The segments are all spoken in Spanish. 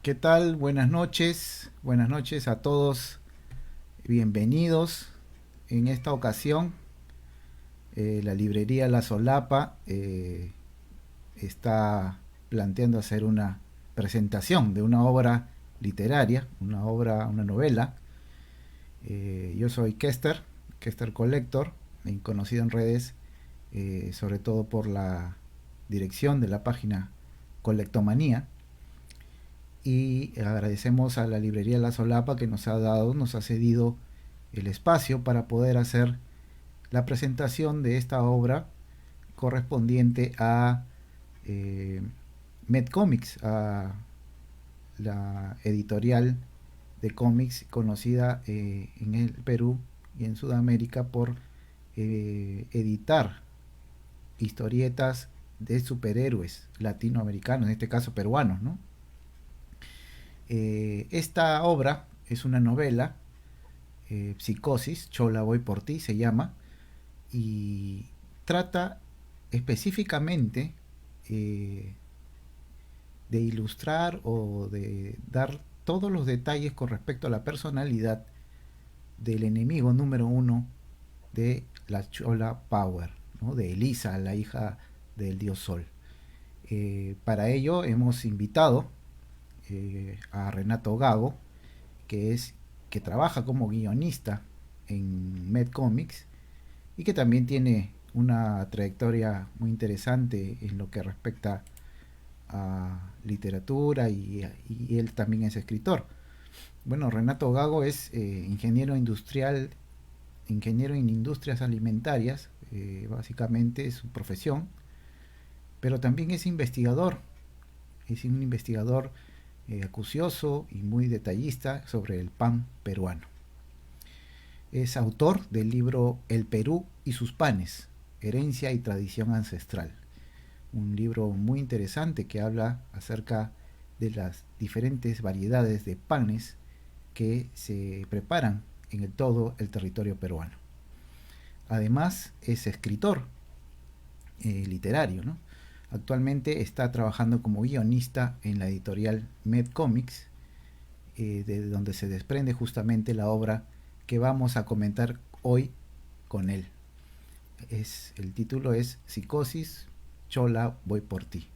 ¿Qué tal? Buenas noches a todos. Bienvenidos. En esta ocasión, la librería La Solapa está planteando hacer una presentación de una obra literaria, una novela. Yo soy Kester Collector, conocido en redes, sobre todo por la dirección de la página Colectomanía. Y agradecemos a la librería La Solapa que nos ha cedido el espacio para poder hacer la presentación de esta obra correspondiente a Medcomics, a la editorial de cómics conocida en el Perú y en Sudamérica por editar historietas de superhéroes latinoamericanos, en este caso peruanos, ¿no? Esta obra es una novela, Psicosis, Chola voy por ti se llama, y trata específicamente eh, de ilustrar o de dar todos los detalles con respecto a la personalidad del enemigo número uno de la Chola Power, ¿no? De Elisa, la hija del dios Sol. Para ello hemos invitado a Renato Gago, que es que trabaja como guionista en Medcomics y que también tiene una trayectoria muy interesante en lo que respecta a literatura y él también es escritor. Bueno, Renato Gago es ingeniero en industrias alimentarias, básicamente es su profesión, pero también es un investigador acucioso y muy detallista sobre el pan peruano. Es autor del libro El Perú y sus panes, herencia y tradición ancestral. Un libro muy interesante que habla acerca de las diferentes variedades de panes que se preparan en todo el territorio peruano. Además es escritor literario, ¿no? Actualmente está trabajando como guionista en la editorial Medcomics, de donde se desprende justamente la obra que vamos a comentar hoy con él. El título es Psicosis, Chola, voy por ti.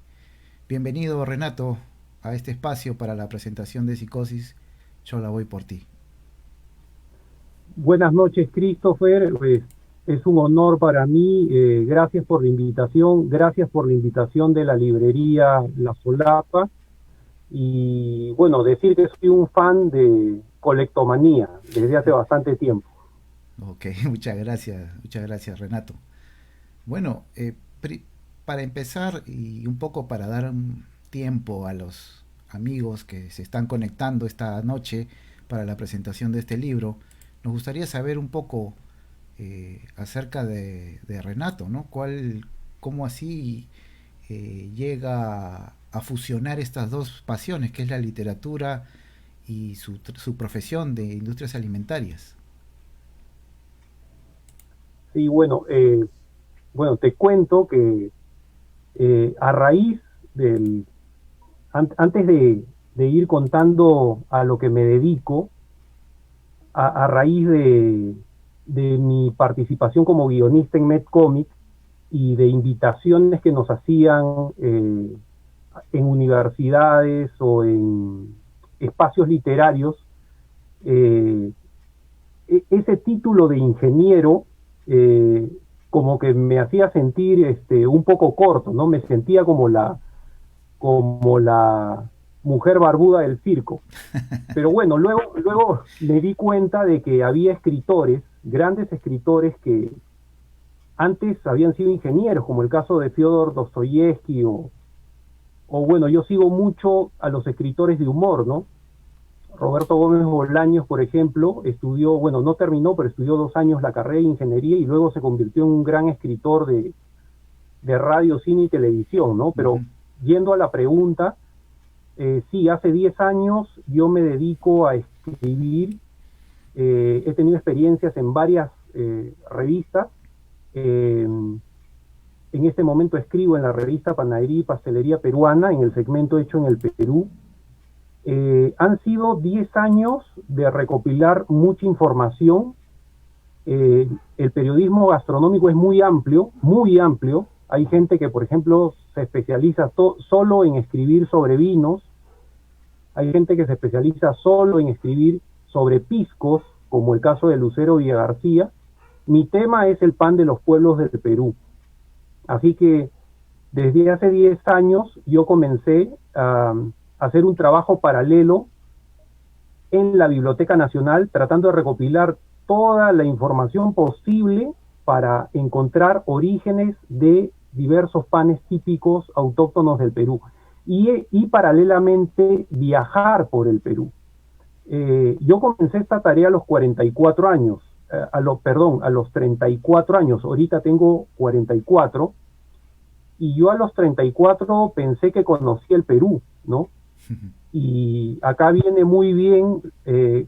Bienvenido, Renato, a este espacio para la presentación de Psicosis, Chola, voy por ti. Buenas noches, Christopher. Pues, es un honor para mí. Gracias por la invitación. Gracias por la invitación de la librería La Solapa. Y bueno, decir que soy un fan de Colectomanía desde hace bastante tiempo. Ok, muchas gracias, Renato. Bueno, para empezar y un poco para dar un tiempo a los amigos que se están conectando esta noche para la presentación de este libro, nos gustaría saber un poco acerca de Renato, ¿no? Cómo así llega a fusionar estas dos pasiones, que es la literatura y su profesión de industrias alimentarias. Sí, bueno, te cuento que a raíz del, antes de ir contando a lo que me dedico, a raíz de mi participación como guionista en Medcomics y de invitaciones que nos hacían en universidades o en espacios literarios, eh, ese título de ingeniero eh, como que me hacía sentir un poco corto, ¿no? Me sentía como la mujer barbuda del circo. Pero bueno, luego me di cuenta de que había escritores, grandes escritores que antes habían sido ingenieros, como el caso de Fyodor Dostoyevsky o bueno, yo sigo mucho a los escritores de humor, ¿no? Roberto Gómez Bolaños, por ejemplo, estudió, bueno, no terminó, pero estudió 2 años la carrera de ingeniería y luego se convirtió en un gran escritor de radio, cine y televisión, ¿no? Uh -huh. Pero yendo a la pregunta, sí, hace 10 años yo me dedico a escribir. He tenido experiencias en varias revistas. Eh, en este momento escribo en la revista Panadería y Pastelería Peruana, en el segmento Hecho en el Perú. Han sido 10 años de recopilar mucha información. El periodismo gastronómico es muy amplio, muy amplio. Hay gente que, por ejemplo, se especializa solo en escribir sobre vinos. Hay gente que se especializa solo en escribir sobre piscos, como el caso de Lucero Villagarcía. Mi tema es el pan de los pueblos del Perú. Así que desde hace 10 años yo comencé a hacer un trabajo paralelo en la Biblioteca Nacional, tratando de recopilar toda la información posible para encontrar orígenes de diversos panes típicos autóctonos del Perú y paralelamente viajar por el Perú. Yo comencé esta tarea a los 44 años, a los 34 años, ahorita tengo 44, y yo a los 34 pensé que conocía el Perú, ¿no? Y acá viene muy bien,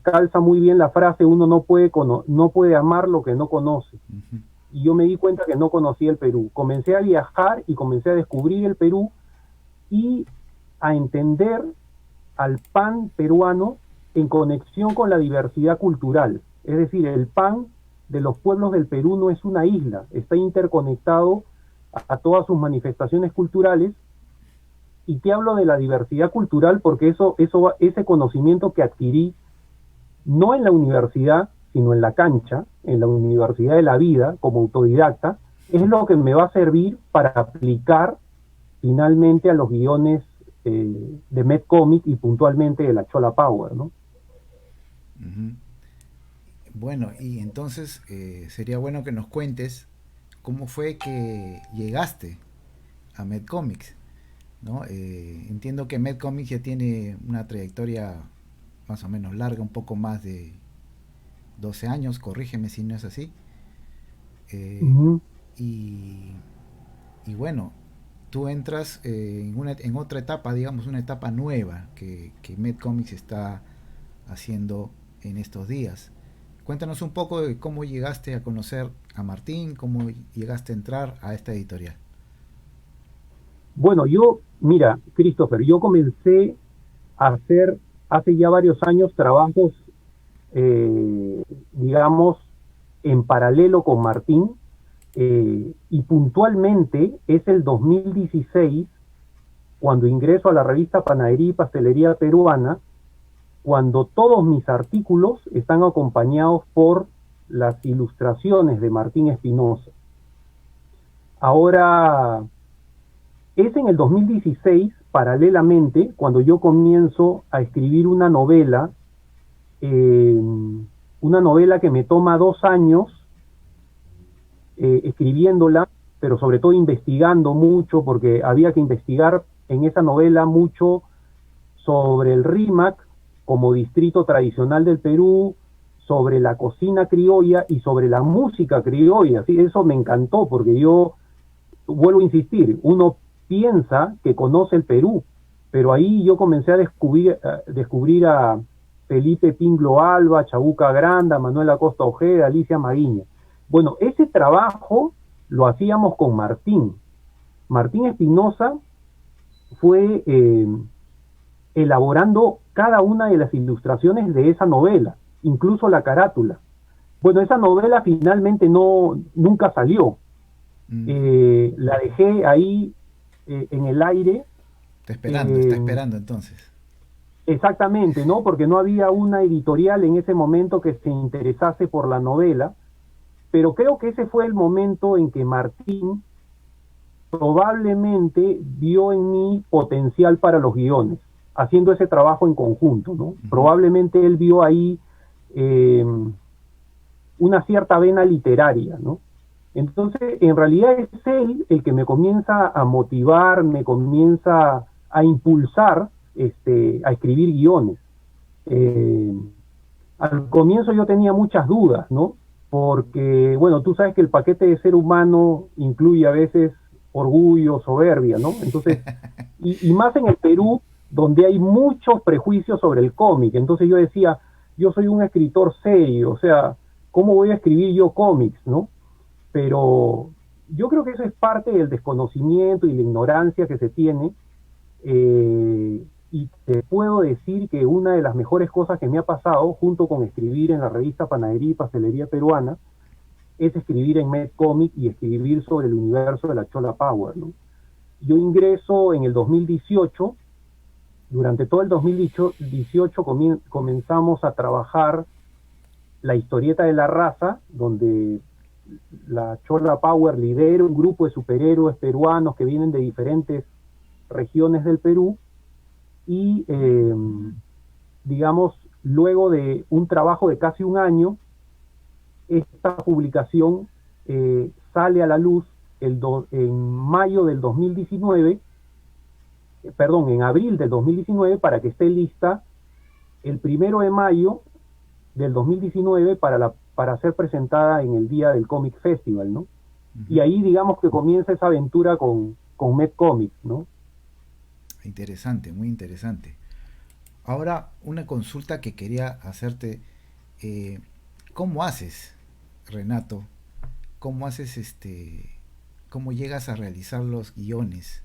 calza muy bien la frase, uno no puede amar lo que no conoce. Y yo me di cuenta que no conocía el Perú. Comencé a viajar y comencé a descubrir el Perú y a entender al pan peruano en conexión con la diversidad cultural. Es decir, el pan de los pueblos del Perú no es una isla, está interconectado a todas sus manifestaciones culturales. Y te hablo de la diversidad cultural porque ese conocimiento que adquirí no en la universidad, sino en la cancha, en la universidad de la vida, como autodidacta, es lo que me va a servir para aplicar finalmente a los guiones de Medcomic y puntualmente de la Chola Power, ¿no? Ujú. Bueno, y entonces sería bueno que nos cuentes cómo fue que llegaste a Medcomics, ¿no? Entiendo que Medcomics ya tiene una trayectoria más o menos larga, un poco más de 12 años, corrígeme si no es así. Eh, Ujú. y, y bueno, tú entras en otra etapa, digamos, una etapa nueva que Medcomics está haciendo en estos días. Cuéntanos un poco de cómo llegaste a conocer a Martín, cómo llegaste a entrar a esta editorial. Bueno, mira, Christopher, yo comencé a hacer hace ya varios años trabajos, digamos, en paralelo con Martín, y puntualmente es el 2016 cuando ingreso a la revista Panadería y Pastelería Peruana, cuando todos mis artículos están acompañados por las ilustraciones de Martín Espinosa. Ahora, es en el 2016, paralelamente, cuando yo comienzo a escribir una novela que me toma 2 años escribiéndola, pero sobre todo investigando mucho, porque había que investigar en esa novela mucho sobre el RIMAC como distrito tradicional del Perú, sobre la cocina criolla y sobre la música criolla. ¿Sí? Eso me encantó, porque yo, vuelvo a insistir, uno piensa que conoce el Perú, pero ahí yo comencé a descubrir a Felipe Pinglo Alba, Chabuca Granda, Manuel Acosta Ojeda, Alicia Mariña. Bueno, ese trabajo lo hacíamos con Martín. Martín Espinosa fue elaborando cada una de las ilustraciones de esa novela, incluso la carátula. Bueno, esa novela finalmente nunca salió. Mm. La dejé ahí en el aire. Está eh, esperando entonces. Exactamente, ¿no? Porque no había una editorial en ese momento que se interesase por la novela, pero creo que ese fue el momento en que Martín probablemente vio en mí potencial para los guiones, haciendo ese trabajo en conjunto, ¿no? Ujú. Probablemente él vio ahí eh, una cierta vena literaria, ¿no? Entonces, en realidad es él el que me comienza a motivar, me comienza a impulsar a escribir guiones. Eh, Al comienzo yo tenía muchas dudas, ¿no? Porque, bueno, tú sabes que el paquete de ser humano incluye a veces orgullo, soberbia, ¿no? Entonces, y más en el Perú, donde hay muchos prejuicios sobre el cómic. Entonces yo decía, yo soy un escritor serio, o sea, ¿cómo voy a escribir yo cómics, no? Pero yo creo que eso es parte del desconocimiento y la ignorancia que se tiene. y te puedo decir que una de las mejores cosas que me ha pasado, junto con escribir en la revista Panadería y Pastelería Peruana, es escribir en MedComic y escribir sobre el universo de la Chola Power, ¿no? Yo ingreso en el 2018, durante todo el 2018 comenzamos a trabajar la historieta de la raza, donde la Chola Power lidera un grupo de superhéroes peruanos que vienen de diferentes regiones del Perú y, digamos, luego de un trabajo de casi un año, esta publicación sale a la luz en mayo del 2019, perdón, en abril del 2019, para que esté lista el 1 de mayo del 2019 para ser presentada en el día del Comic Festival, ¿no? Uh-huh. Y ahí digamos que comienza esa aventura con MedComics, ¿no? Interesante, muy interesante. Ahora, una consulta que quería hacerte. ¿Cómo haces, Renato? ¿Cómo haces cómo llegas a realizar los guiones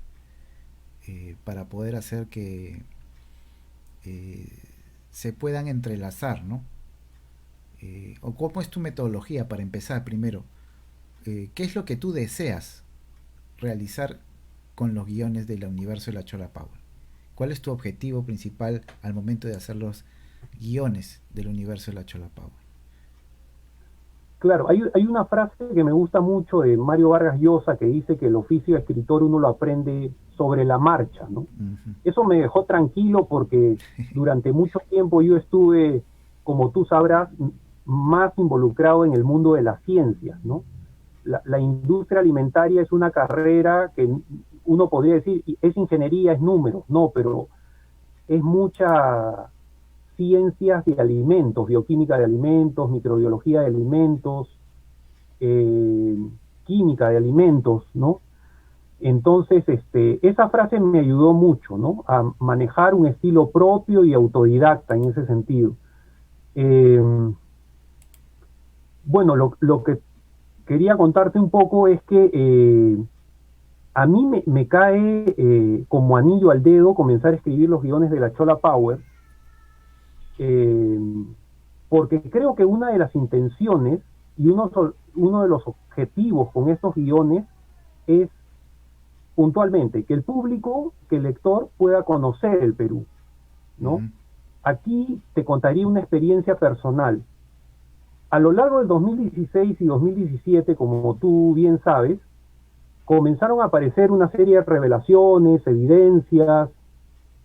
para poder hacer que se puedan entrelazar, ¿no? ¿O cómo es tu metodología para empezar primero? ¿Qué es lo que tú deseas realizar con los guiones del universo de la Chola Power? ¿Cuál es tu objetivo principal al momento de hacer los guiones del universo de la Chola Power? Claro, hay una frase que me gusta mucho de Mario Vargas Llosa que dice que el oficio de escritor uno lo aprende sobre la marcha, ¿no? Uh-huh. Eso me dejó tranquilo porque durante mucho tiempo yo estuve, como tú sabrás, más involucrado en el mundo de las ciencias, ¿no? La industria alimentaria es una carrera que uno podría decir, es ingeniería, es números, no, pero es mucha ciencias de alimentos, bioquímica de alimentos, microbiología de alimentos, química de alimentos, ¿no? Entonces, esa frase me ayudó mucho, ¿no? A manejar un estilo propio y autodidacta en ese sentido. Bueno, lo que quería contarte un poco es que a mí me cae como anillo al dedo comenzar a escribir los guiones de la Chola Power, porque creo que una de las intenciones y uno de los objetivos con estos guiones es puntualmente que el público, que el lector pueda conocer el Perú, ¿no? Uh-huh. Aquí te contaría una experiencia personal. A lo largo del 2016 y 2017, como tú bien sabes, comenzaron a aparecer una serie de revelaciones, evidencias,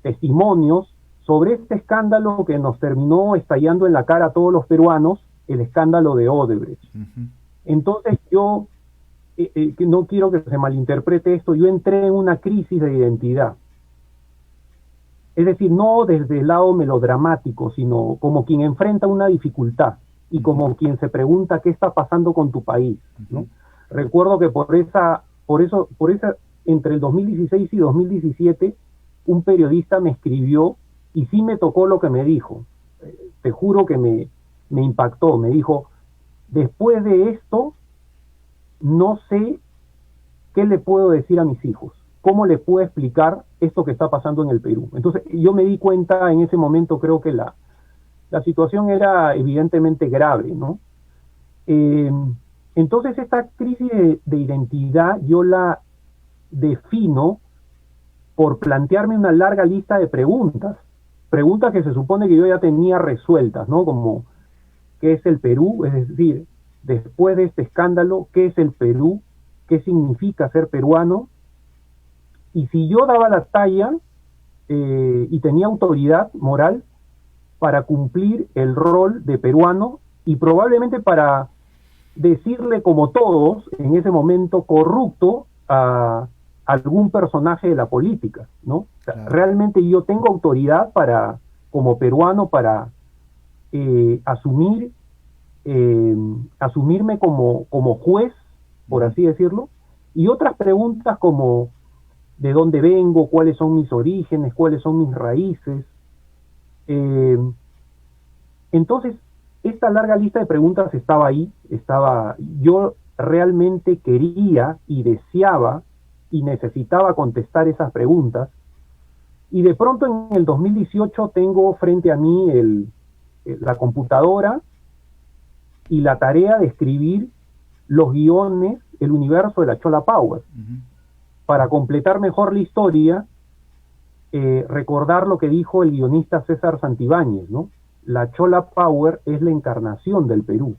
testimonios sobre este escándalo que nos terminó estallando en la cara a todos los peruanos, el escándalo de Odebrecht. Uh-huh. Entonces yo, no quiero que se malinterprete esto, yo entré en una crisis de identidad. Es decir, no desde el lado melodramático, sino como quien enfrenta una dificultad y como quien se pregunta qué está pasando con tu país, ¿no? Uh-huh. Recuerdo que por esa, entre el 2016 y 2017, un periodista me escribió y sí me tocó lo que me dijo. Te juro que me impactó. Me dijo, después de esto, no sé qué le puedo decir a mis hijos. ¿Cómo le puedo explicar esto que está pasando en el Perú? Entonces, yo me di cuenta en ese momento, creo que la situación era evidentemente grave, ¿no? Entonces, esta crisis de identidad yo la defino por plantearme una larga lista de preguntas que se supone que yo ya tenía resueltas, ¿no? Como, ¿qué es el Perú? Es decir, después de este escándalo, ¿qué es el Perú? ¿Qué significa ser peruano? Y si yo daba la talla y tenía autoridad moral para cumplir el rol de peruano y probablemente para decirle, como todos, en ese momento corrupto a algún personaje de la política, ¿no? O sea, claro. Realmente yo tengo autoridad para, como peruano, para asumirme como juez, por así decirlo, y otras preguntas como de dónde vengo, cuáles son mis orígenes, cuáles son mis raíces. Entonces, esta larga lista de preguntas estaba ahí, yo realmente quería y deseaba y necesitaba contestar esas preguntas, Y de pronto en el 2018 tengo frente a mí la computadora y la tarea de escribir los guiones, el universo de la Chola Power. Para completar mejor la historia, recordar lo que dijo el guionista César Santibáñez, ¿no? La Chola Power es la encarnación del Perú.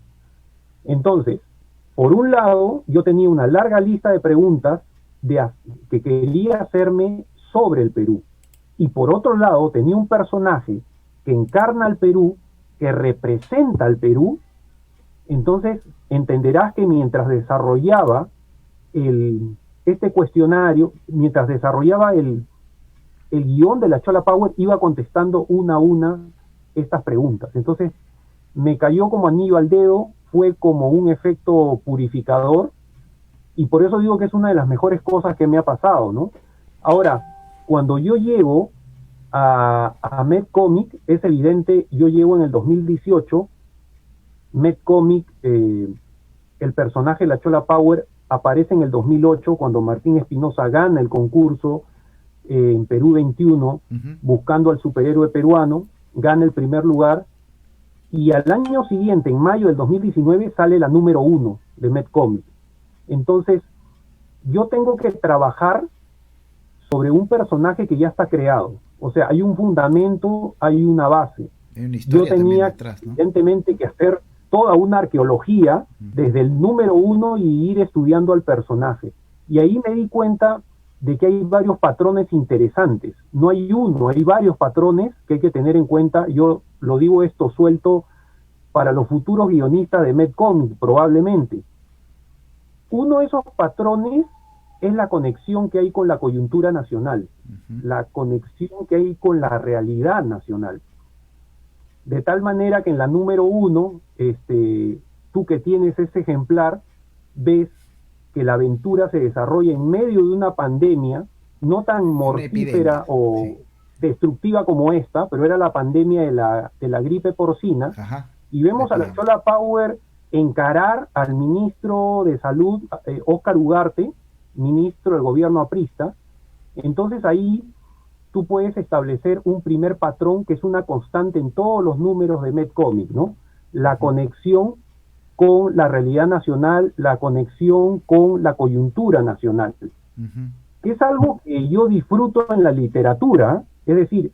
Entonces, por un lado, yo tenía una larga lista de preguntas que quería hacerme sobre el Perú. Y por otro lado, tenía un personaje que encarna al Perú, que representa al Perú. Entonces, entenderás que mientras desarrollaba este cuestionario, mientras desarrollaba el guión de la Chola Power, iba contestando una a una estas preguntas. Entonces, me cayó como anillo al dedo, fue como un efecto purificador, y por eso digo que es una de las mejores cosas que me ha pasado, ¿no? Ahora, cuando yo llego a Medcomic, es evidente, yo llego en el 2018, Medcomic, el personaje de la Chola Power aparece en el 2008, cuando Martín Espinosa gana el concurso en Perú 21, buscando al superhéroe peruano, gana el primer lugar, y al año siguiente, en mayo del 2019, sale la número 1 de Medcomic. Entonces, yo tengo que trabajar sobre un personaje que ya está creado. O sea, hay un fundamento, hay una base. Hay una historia. Yo tenía detrás, ¿no? Evidentemente que hacer toda una arqueología desde el número 1 y ir estudiando al personaje. Y ahí me di cuenta de que hay varios patrones interesantes. No hay uno, hay varios patrones que hay que tener en cuenta. Yo lo digo esto suelto para los futuros guionistas de Medcomic, probablemente. Uno de esos patrones es la conexión que hay con la coyuntura nacional, la conexión que hay con la realidad nacional. De tal manera que en la número 1, tú que tienes ese ejemplar, ves que la aventura se desarrolla en medio de una pandemia, no tan mortífera o destructiva como esta, pero era la pandemia de la gripe porcina. Y vemos a la Chola Power encarar al ministro de Salud, Óscar Ugarte, ministro del gobierno aprista. Entonces ahí tú puedes establecer un primer patrón que es una constante en todos los números de Medcomic, ¿no? La conexión con la realidad nacional, la conexión con la coyuntura nacional. Que es algo que yo disfruto en la literatura, es decir,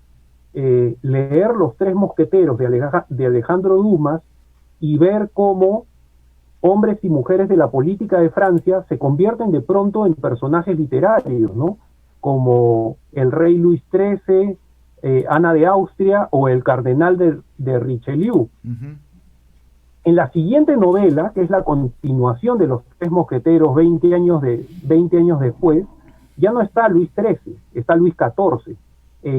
leer Los Tres Mosqueteros de Alejandro Dumas y ver cómo hombres y mujeres de la política de Francia se convierten de pronto en personajes literarios, ¿no? Como el rey Luis XIII, Ana de Austria o el cardenal de Richelieu. En la siguiente novela, que es la continuación de Los Tres Mosqueteros 20 años después, ya no está Luis XIII, está Luis XIV.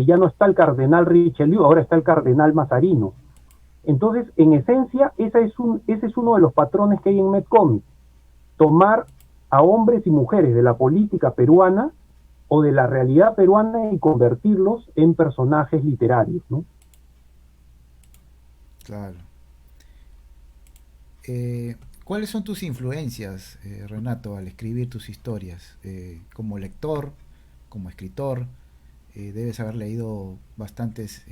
Ya no está el cardenal Richelieu, ahora está el cardenal Mazarino. Entonces, en esencia, ese es uno de los patrones que hay en Medcomic. Tomar a hombres y mujeres de la política peruana o de la realidad peruana y convertirlos en personajes literarios, ¿no? Claro. ¿Cuáles son tus influencias, Renato, al escribir tus historias? Como lector, como escritor, debes haber leído bastantes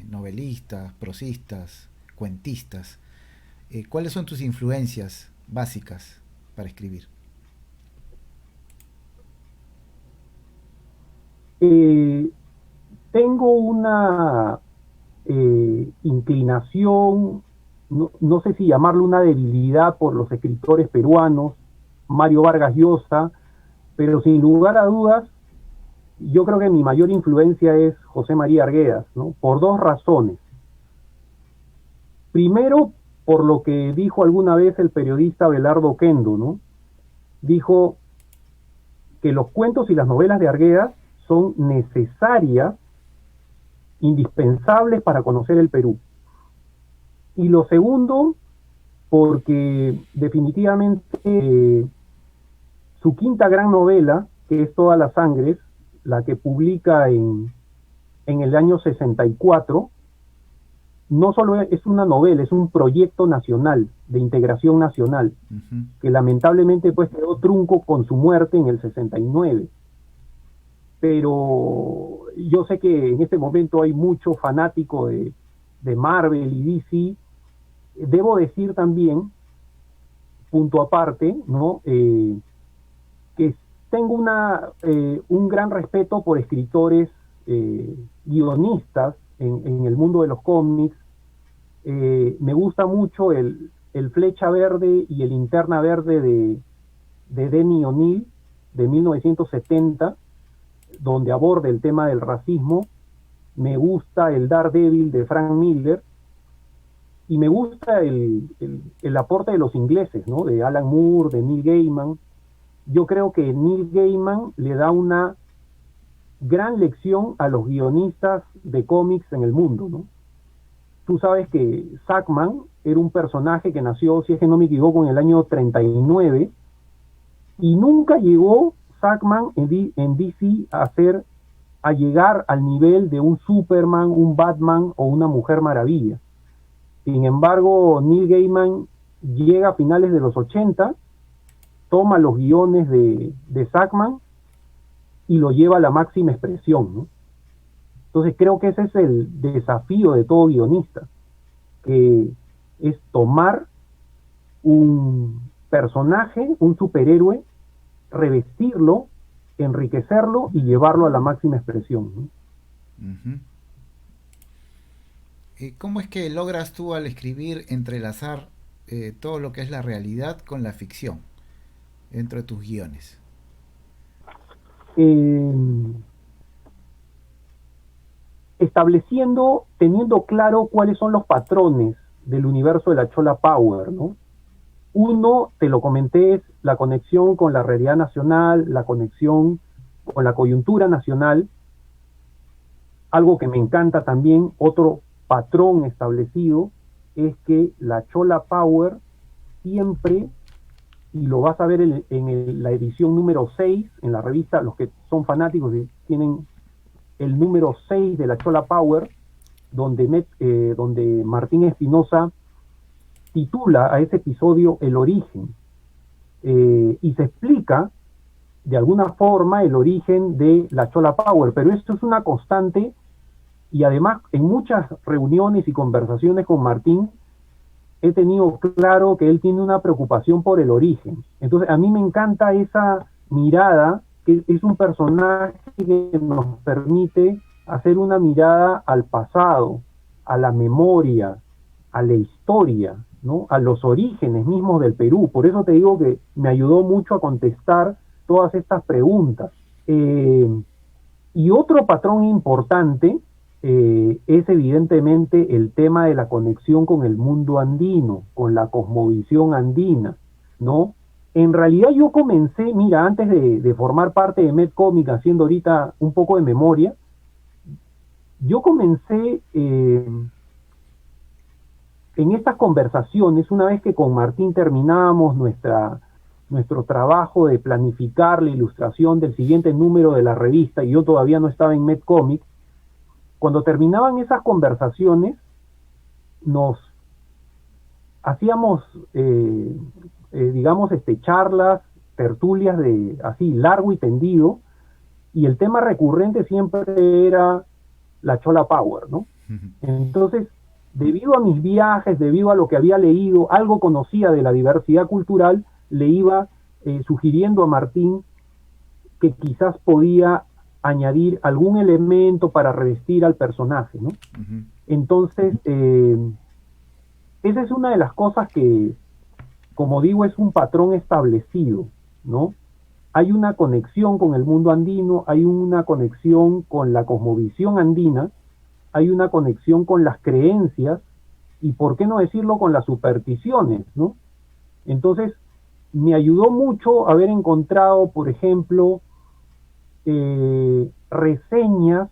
novelistas, prosistas, cuentistas. ¿Cuáles son tus influencias básicas para escribir? Tengo una inclinación, no sé si llamarlo una debilidad por los escritores peruanos, Mario Vargas Llosa, pero sin lugar a dudas, yo creo que mi mayor influencia es José María Arguedas, ¿no? Por dos razones. Primero, por lo que dijo alguna vez el periodista Belardo Oquendo, ¿no? Dijo que los cuentos y las novelas de Arguedas son necesarias, indispensables para conocer el Perú. Y lo segundo, porque definitivamente su quinta gran novela, que es Todas las Sangres, la que publica en el año 64, no solo es una novela, es un proyecto nacional, de integración nacional, que lamentablemente pues quedó trunco con su muerte en el 69. Pero yo sé que en este momento hay mucho fanático de Marvel y DC. Debo decir también, punto aparte, ¿no? Que tengo un gran respeto por escritores, guionistas en el mundo de los cómics. Me gusta mucho el Flecha Verde y el Linterna Verde de Denny O'Neil de 1970, donde aborda el tema del racismo. Me gusta el Daredevil de Frank Miller y me gusta el aporte de los ingleses, ¿no? De Alan Moore, de Neil Gaiman. Yo creo que Neil Gaiman le da una gran lección a los guionistas de cómics en el mundo, ¿no? Tú sabes que Sackman era un personaje que nació, si es que no me equivoco, en el año 39 y nunca llegó Sackman en DC a llegar al nivel de un Superman, un Batman o una Mujer Maravilla. Sin embargo, Neil Gaiman llega a finales de los 80, toma los guiones de Sackman y lo lleva a la máxima expresión, ¿no? Entonces creo que ese es el desafío de todo guionista, que es tomar un personaje, un superhéroe, revestirlo, enriquecerlo y llevarlo a la máxima expresión, ¿no? Ujú. ¿Cómo es que logras tú al escribir entrelazar todo lo que es la realidad con la ficción dentro de tus guiones? Eh, Estableciendo, teniendo claro cuáles son los patrones del universo de la Chola Power, ¿no? Uno, te lo comenté, es la conexión con la realidad nacional, la conexión con la coyuntura nacional. Algo que me encanta también, otro patrón establecido, es que la Chola Power siempre, y lo vas a ver la edición número 6, en la revista, los que son fanáticos tienen el número 6 de la Chola Power, donde Martín Espinosa titula a ese episodio El origen, y se explica de alguna forma el origen de la Chola Power, pero esto es una constante y además en muchas reuniones y conversaciones con Martín he tenido claro que él tiene una preocupación por el origen. Entonces a mí me encanta esa mirada, que es un personaje que nos permite hacer una mirada al pasado, a la memoria, a la historia, ¿no? A los orígenes mismos del Perú. Por eso te digo que me ayudó mucho a contestar todas estas preguntas. Y otro patrón importante es evidentemente el tema de la conexión con el mundo andino, con la cosmovisión andina, ¿no? En realidad yo comencé, mira, antes de formar parte de MedComic, haciendo ahorita un poco de memoria, yo comencé en estas conversaciones, una vez que con Martín terminamos nuestro trabajo de planificar la ilustración del siguiente número de la revista, y yo todavía no estaba en MedComic, cuando terminaban esas conversaciones, nos hacíamos, digamos, charlas, tertulias de así largo y tendido, y el tema recurrente siempre era la Chola Power, ¿no? Entonces, debido a mis viajes, debido a lo que había leído, algo conocía de la diversidad cultural, le iba sugiriendo a Martín que quizás podía añadir algún elemento para revestir al personaje, ¿no? Entonces, esa es una de las cosas que, como digo, es un patrón establecido, ¿no? Hay una conexión con el mundo andino, hay una conexión con la cosmovisión andina, hay una conexión con las creencias y, por qué no decirlo, con las supersticiones, ¿no? Entonces, me ayudó mucho haber encontrado, por ejemplo, reseñas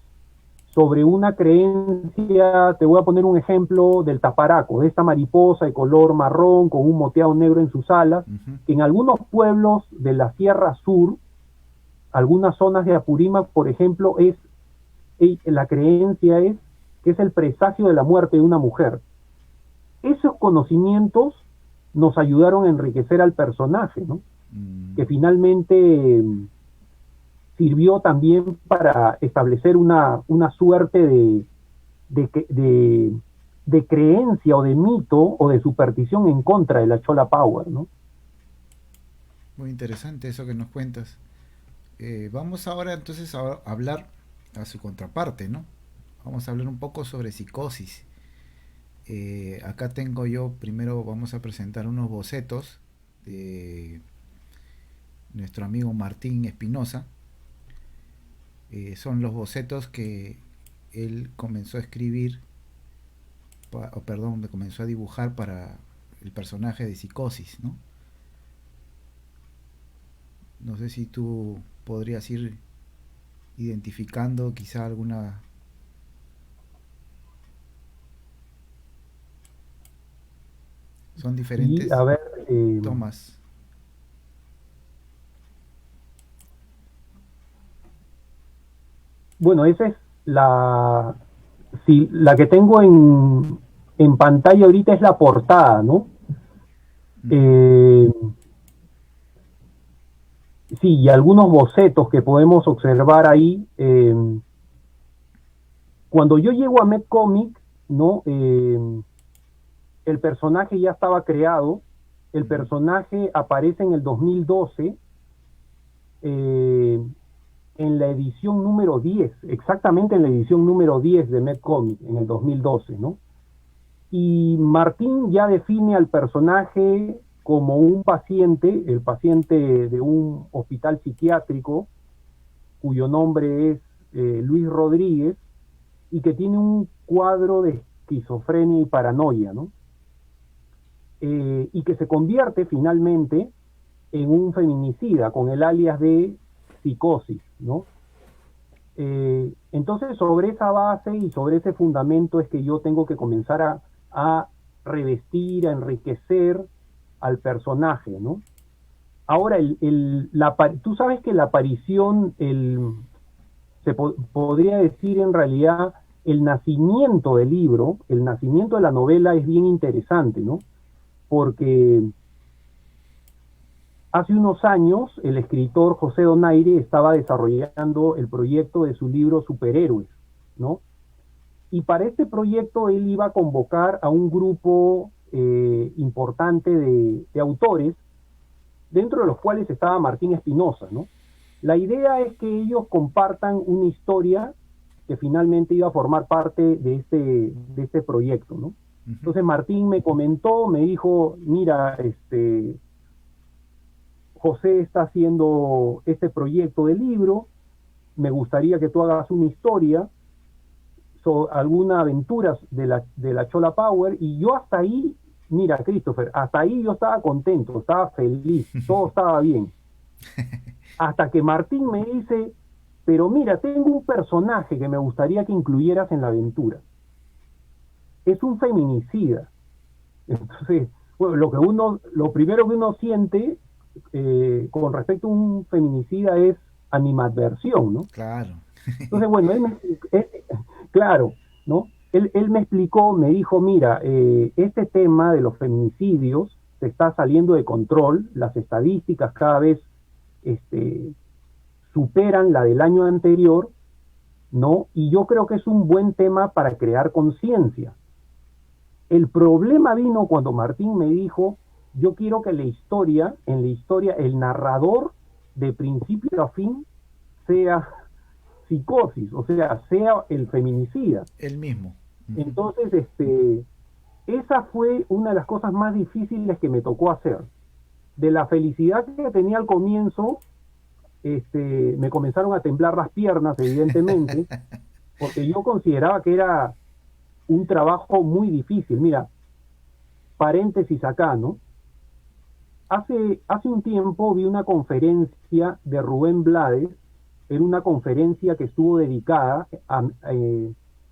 sobre una creencia. Te voy a poner un ejemplo del taparaco, de esta mariposa de color marrón con un moteado negro en sus alas, que en algunos pueblos de la Sierra Sur, algunas zonas de Apurímac, por ejemplo, la creencia es que es el presagio de la muerte de una mujer. Esos conocimientos nos ayudaron a enriquecer al personaje, ¿no? Que finalmente sirvió también para establecer una suerte de, de creencia o de mito o de superstición en contra de la Chola Power, ¿no? Muy interesante eso que nos cuentas. Vamos ahora entonces a hablar a su contraparte, ¿no? Vamos a hablar un poco sobre psicosis. Acá tengo yo, primero vamos a presentar unos bocetos de nuestro amigo Martín Espinosa. Son los bocetos que él comenzó a escribir, o perdón, comenzó a dibujar para el personaje de Psicosis, ¿no? No sé si tú podrías ir identificando quizá alguna... Son Y a diferentes ver, tomas. bueno, esa es la, sí, la que tengo en pantalla ahorita es la portada, ¿no? Uh -huh. Eh, sí, y algunos bocetos que podemos observar ahí. Cuando yo llego a Medcomic, ¿no? El personaje ya estaba creado, el Uh -huh. personaje aparece en el 2012, en la edición número 10, exactamente en la edición número 10 de Medcomic, en el 2012, ¿no? Y Martín ya define al personaje como un paciente, el paciente de un hospital psiquiátrico, cuyo nombre es Luis Rodríguez, y que tiene un cuadro de esquizofrenia y paranoia, ¿no? Y que se convierte finalmente en un feminicida con el alias de Psicosis, ¿no? Entonces, sobre esa base y sobre ese fundamento es que yo tengo que comenzar a revestir, a enriquecer al personaje, ¿no? Ahora, tú sabes que la aparición, podría decir en realidad, el nacimiento del libro, el nacimiento de la novela es bien interesante, ¿no? Porque hace unos años el escritor José Donaire estaba desarrollando el proyecto de su libro Superhéroes, ¿no? Y para este proyecto él iba a convocar a un grupo importante de autores, dentro de los cuales estaba Martín Espinosa, ¿no? La idea es que ellos compartan una historia que finalmente iba a formar parte de este proyecto, ¿no? Uh -huh. Entonces Martín me comentó, me dijo, mira, José está haciendo este proyecto de libro, me gustaría que tú hagas una historia, alguna aventura de la Chola Power, y yo hasta ahí, mira, Christopher, hasta ahí yo estaba contento, estaba feliz, todo estaba bien. Hasta que Martín me dice, pero mira, tengo un personaje que me gustaría que incluyeras en la aventura. Es un feminicida. Entonces, bueno, lo primero que uno siente con respecto a un feminicida es animadversión, ¿no? Claro. Entonces, bueno, claro, ¿no? Él me explicó, me dijo, mira, este tema de los feminicidios se está saliendo de control, las estadísticas cada vez superan la del año anterior, ¿no? Y yo creo que es un buen tema para crear conciencia. El problema vino cuando Martín me dijo, yo quiero que en la historia, el narrador de principio a fin sea Psicosis, o sea, sea el feminicida. El mismo. Uh -huh. Entonces, esa fue una de las cosas más difíciles que me tocó hacer. De la felicidad que tenía al comienzo, me comenzaron a temblar las piernas, evidentemente, porque yo consideraba que era un trabajo muy difícil. Mira, paréntesis acá, ¿no? Hace un tiempo vi una conferencia de Rubén Blades, era una conferencia que estuvo dedicada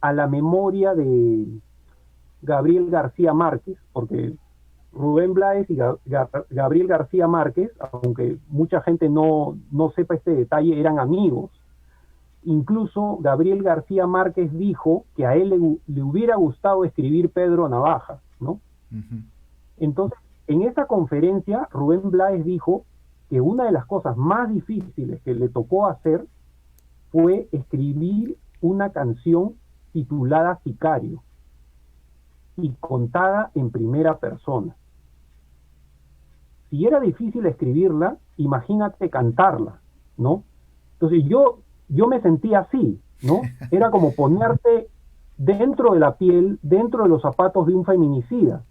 a la memoria de Gabriel García Márquez, porque Rubén Blades y Gabriel García Márquez, aunque mucha gente no sepa este detalle, eran amigos. Incluso Gabriel García Márquez dijo que a él le hubiera gustado escribir Pedro Navaja, ¿no? Uh-huh. Entonces, en esa conferencia, Rubén Blades dijo que una de las cosas más difíciles que le tocó hacer fue escribir una canción titulada Sicario y contada en primera persona. Si era difícil escribirla, imagínate cantarla, ¿no? Entonces yo me sentía así, ¿no? Era como ponerte dentro de la piel, dentro de los zapatos de un feminicida.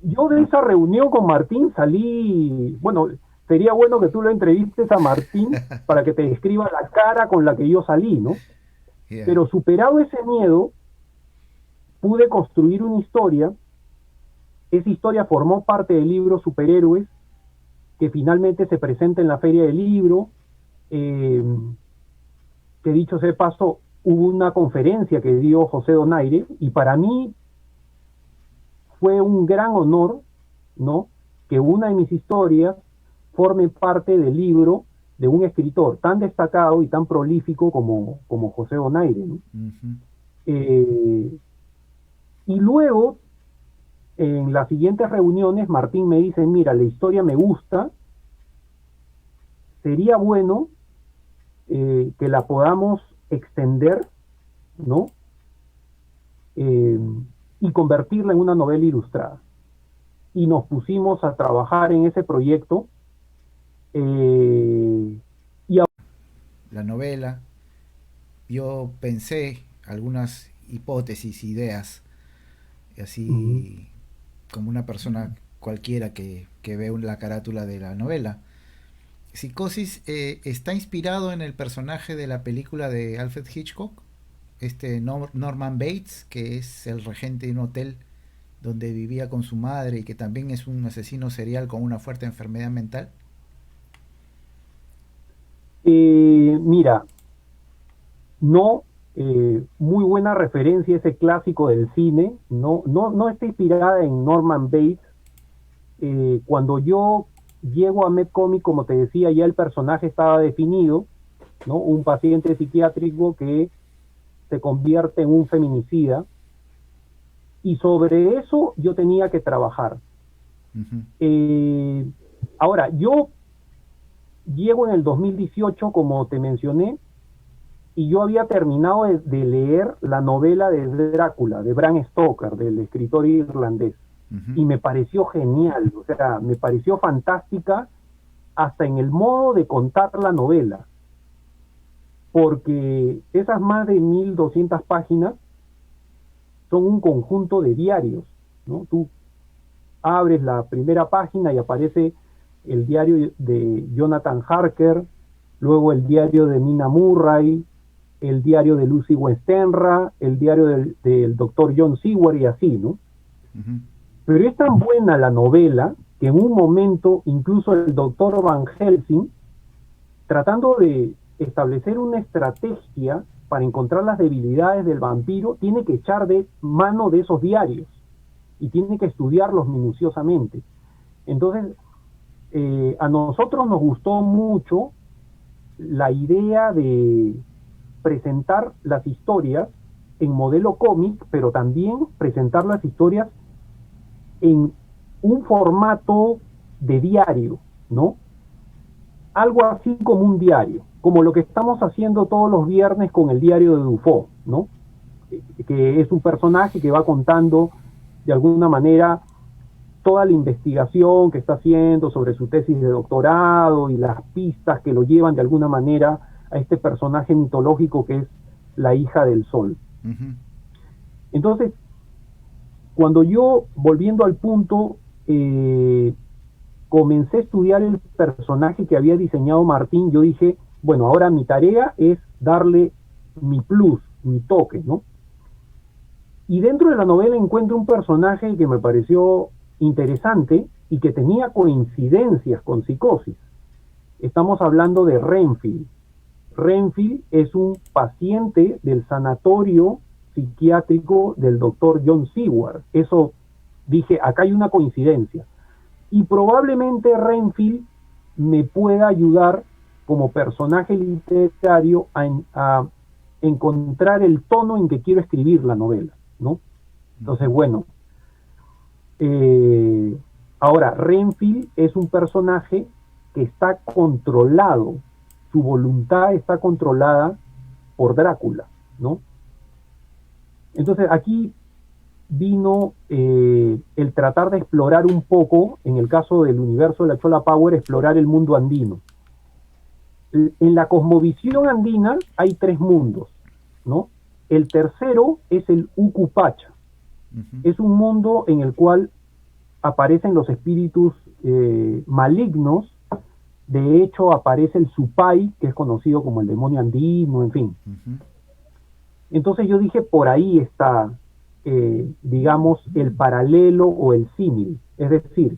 Yo de esa reunión con Martín salí, bueno, sería bueno que tú lo entrevistes a Martín para que te describa la cara con la que yo salí, ¿no? Yeah. Pero superado ese miedo, pude construir una historia. Esa historia formó parte del libro Superhéroes, que finalmente se presenta en la Feria del Libro, que dicho sea de paso, hubo una conferencia que dio José Donaire, y para mí fue un gran honor, ¿no?, que una de mis historias forme parte del libro de un escritor tan destacado y tan prolífico como José Donaire, ¿no? Y luego, en las siguientes reuniones, Martín me dice, mira, la historia me gusta, sería bueno que la podamos extender, ¿no? Y convertirla en una novela ilustrada. Y nos pusimos a trabajar en ese proyecto. La novela, yo pensé algunas hipótesis, ideas, así como una persona cualquiera que ve la carátula de la novela. Psicosis está inspirado en el personaje de la película de Alfred Hitchcock, Norman Bates, que es el regente de un hotel donde vivía con su madre y que también es un asesino serial con una fuerte enfermedad mental. Mira, no, muy buena referencia a ese clásico del cine, no está inspirada en Norman Bates. Cuando yo llego a Medcomic, como te decía, ya el personaje estaba definido, ¿no? Un paciente psiquiátrico que se convierte en un feminicida, y sobre eso yo tenía que trabajar. Ahora, yo llego en el 2018, como te mencioné, y yo había terminado de leer la novela de Drácula, de Bram Stoker, del escritor irlandés. Y me pareció genial, o sea, me pareció fantástica hasta en el modo de contar la novela, porque esas más de 1200 páginas son un conjunto de diarios, ¿no? Tú abres la primera página y aparece el diario de Jonathan Harker, luego el diario de Mina Murray, el diario de Lucy Westenra, el diario del doctor John Seward y así, ¿no? Pero es tan buena la novela que en un momento incluso el doctor Van Helsing, tratando de establecer una estrategia para encontrar las debilidades del vampiro, tiene que echar de mano de esos diarios y tiene que estudiarlos minuciosamente. Entonces, a nosotros nos gustó mucho la idea de presentar las historias en modelo cómic, pero también presentar las historias en un formato de diario, ¿no? Algo así como un diario, como lo que estamos haciendo todos los viernes con el diario de Dufo, ¿no? Que es un personaje que va contando de alguna manera toda la investigación que está haciendo sobre su tesis de doctorado y las pistas que lo llevan de alguna manera a este personaje mitológico que es la hija del sol. Entonces, cuando yo, volviendo al punto, comencé a estudiar el personaje que había diseñado Martín, yo dije, bueno, ahora mi tarea es darle mi plus, mi toque, ¿no? Y dentro de la novela encuentro un personaje que me pareció interesante y que tenía coincidencias con Psicosis. Estamos hablando de Renfield. Renfield es un paciente del sanatorio psiquiátrico del doctor John Seward. Eso dije, acá hay una coincidencia. Y probablemente Renfield me pueda ayudar como personaje literario a encontrar el tono en que quiero escribir la novela, ¿no? Entonces, bueno, ahora, Renfield es un personaje que está controlado su voluntad está controlada por Drácula, ¿no? Entonces aquí vino el tratar de explorar un poco, en el caso del universo de la Chola Power, explorar el mundo andino. En la cosmovisión andina hay tres mundos, ¿no? El tercero es el Ucupacha. Es un mundo en el cual aparecen los espíritus malignos. De hecho, aparece el Supai, que es conocido como el demonio andino, en fin. Entonces yo dije, por ahí está, digamos, el paralelo o el símil. Es decir,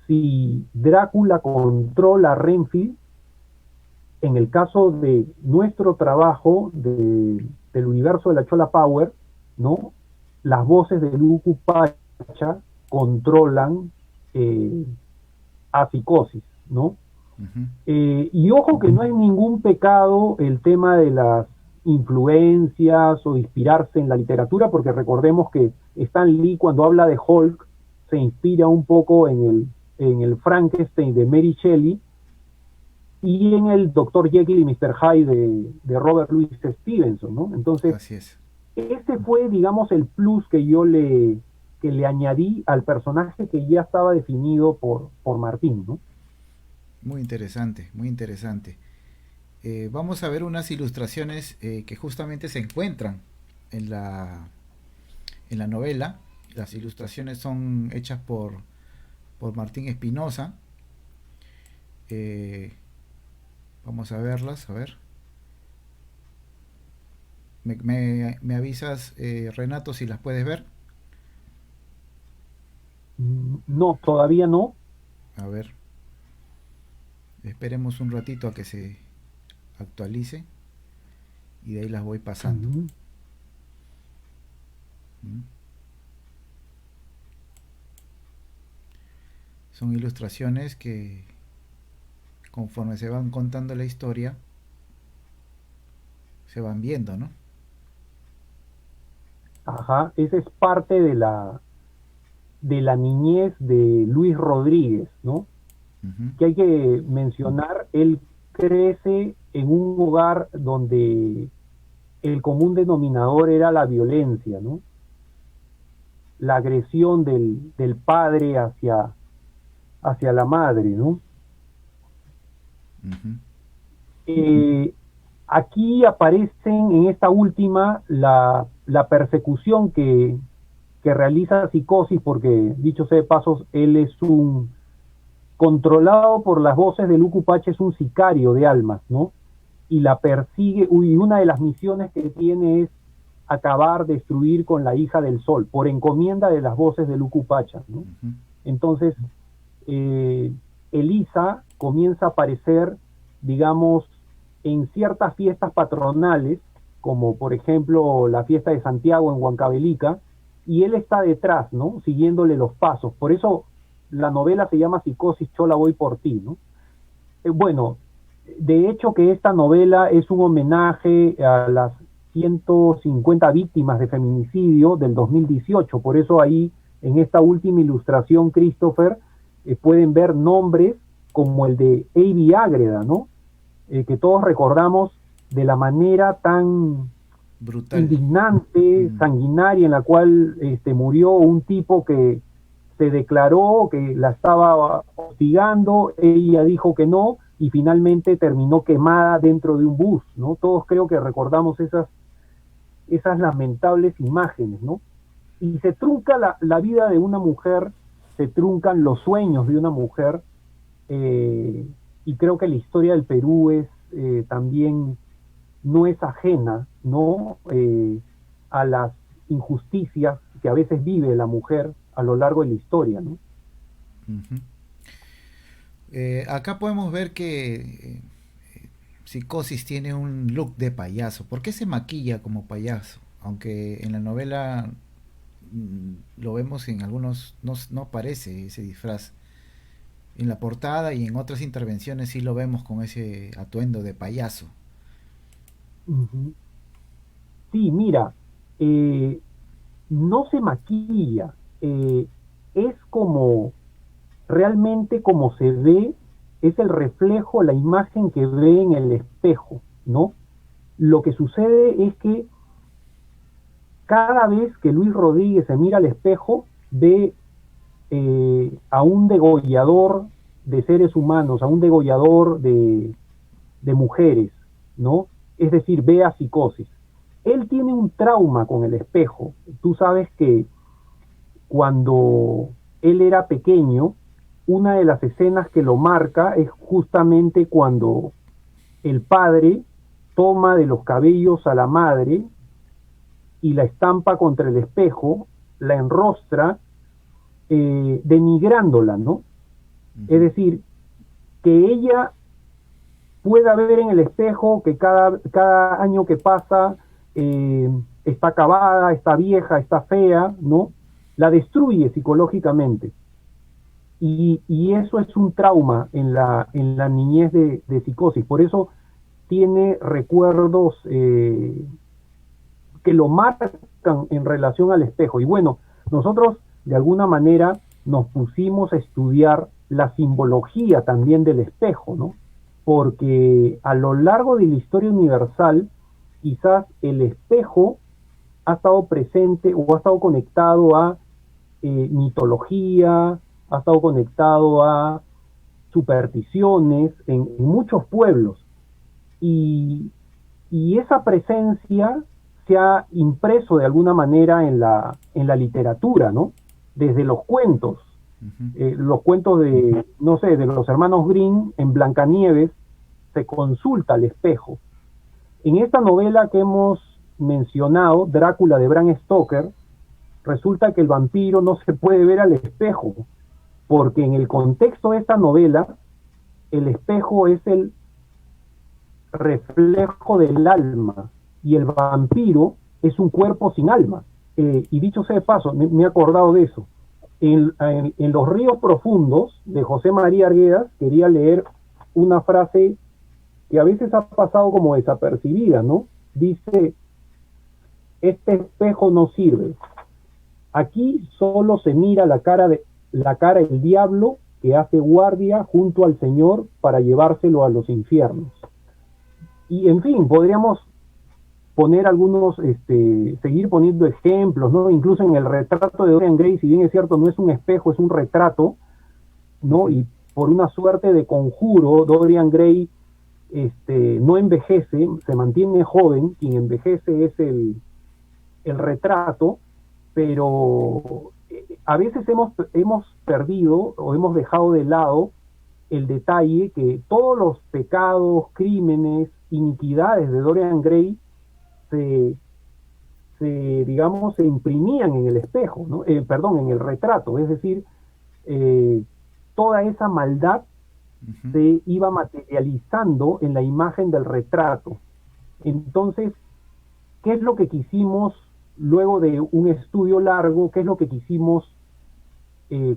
si Drácula controla a Renfield, en el caso de nuestro trabajo del universo de la Chola Power, ¿no? Las voces de Luku Pacha controlan a Psicosis, ¿no? Y ojo que no hay ningún pecado el tema de las influencias o inspirarse en la literatura, porque recordemos que Stan Lee, cuando habla de Hulk, se inspira un poco en el Frankenstein de Mary Shelley y en el Dr. Jekyll y Mr. Hyde de Robert Louis Stevenson, ¿no? Entonces, Así es. ese fue, digamos, el plus que yo le añadí al personaje que ya estaba definido por Martín, ¿no? Muy interesante, muy interesante. Vamos a ver unas ilustraciones que justamente se encuentran en la novela. Las ilustraciones son hechas por Martín Espinosa. Vamos a verlas, a ver. Me avisas, Renato, si las puedes ver. No, todavía no. A ver. Esperemos un ratito a que se actualice y de ahí las voy pasando. Son ilustraciones que conforme se van contando la historia se van viendo, ¿no? Ajá, esa es parte de la niñez de Luis Rodríguez, ¿no? Que hay que mencionar, él crece en un hogar donde el común denominador era la violencia, ¿no? La agresión del padre hacia la madre, ¿no? Aquí aparecen en esta última la persecución que realiza Psicosis, porque dicho sea de pasos, él es controlado por las voces de Luku Pacha, es un sicario de almas, ¿no? Y la persigue, y una de las misiones que tiene es acabar, destruir con la hija del sol, por encomienda de las voces de Luku Pacha, ¿no? Entonces, Elisa comienza a aparecer, digamos, en ciertas fiestas patronales, como por ejemplo la fiesta de Santiago en Huancavelica, y él está detrás, ¿no? Siguiéndole los pasos. Por eso la novela se llama Psicosis, Chola voy por ti, ¿no? Bueno, de hecho que esta novela es un homenaje a las 150 víctimas de feminicidio del 2018, por eso ahí en esta última ilustración, Christopher, pueden ver nombres como el de Avi Ágreda, ¿no? Que todos recordamos de la manera tan brutal, indignante, sanguinaria, en la cual murió un tipo que se declaró que la estaba hostigando, ella dijo que no, y finalmente terminó quemada dentro de un bus, ¿no? Todos creo que recordamos esas lamentables imágenes, ¿no? Y se trunca la vida de una mujer, se truncan los sueños de una mujer, y creo que la historia del Perú es también no es ajena, ¿no? A las injusticias que a veces vive la mujer a lo largo de la historia, ¿no? Acá podemos ver que Psicosis tiene un look de payaso. ¿Por qué se maquilla como payaso? Aunque en la novela lo vemos en algunos, no aparece ese disfraz. En la portada y en otras intervenciones sí lo vemos con ese atuendo de payaso. Sí, mira, no se maquilla, es como realmente como se ve es el reflejo, la imagen que ve en el espejo, ¿no? Lo que sucede es que cada vez que Luis Rodríguez se mira al espejo, ve a un degollador de seres humanos, a un degollador de mujeres, ¿no? Es decir, ve a Psicosis. Él tiene un trauma con el espejo. Tú sabes que cuando él era pequeño, una de las escenas que lo marca es justamente cuando el padre toma de los cabellos a la madre y la estampa contra el espejo, la enrostra, denigrándola, ¿no? Es decir, que ella pueda ver en el espejo que cada año que pasa está acabada, está vieja, está fea, ¿no? La destruye psicológicamente. Y eso es un trauma en la niñez de Psicosis. Por eso tiene recuerdos que lo marcan en relación al espejo. Y bueno, nosotros de alguna manera nos pusimos a estudiar la simbología también del espejo, ¿no? Porque a lo largo de la historia universal, quizás el espejo ha estado presente o ha estado conectado a mitología, ha estado conectado a supersticiones en muchos pueblos. Y esa presencia se ha impreso de alguna manera en la literatura, ¿no? Desde los cuentos de, no sé, de los hermanos Grimm, en Blancanieves, se consulta al espejo. En esta novela que hemos mencionado, Drácula de Bram Stoker, resulta que el vampiro no se puede ver al espejo, porque en el contexto de esta novela, el espejo es el reflejo del alma, y el vampiro es un cuerpo sin alma. Y dicho sea de paso, me he acordado de eso. En Los ríos profundos, de José María Arguedas, quería leer una frase que a veces ha pasado como desapercibida, ¿no? Dice, este espejo no sirve. Aquí solo se mira la cara del diablo que hace guardia junto al Señor para llevárselo a los infiernos. Y en fin, podríamos poner algunos, seguir poniendo ejemplos, ¿no? Incluso en el retrato de Dorian Gray, si bien es cierto, no es un espejo, es un retrato, ¿no? Y por una suerte de conjuro, Dorian Gray no envejece, se mantiene joven, quien envejece es el retrato, pero a veces hemos perdido o hemos dejado de lado el detalle que todos los pecados, crímenes, iniquidades de Dorian Gray digamos, se imprimían en el espejo, ¿no? Perdón, en el retrato, es decir, toda esa maldad se iba materializando en la imagen del retrato. Entonces, ¿qué es lo que quisimos, luego de un estudio largo, qué es lo que quisimos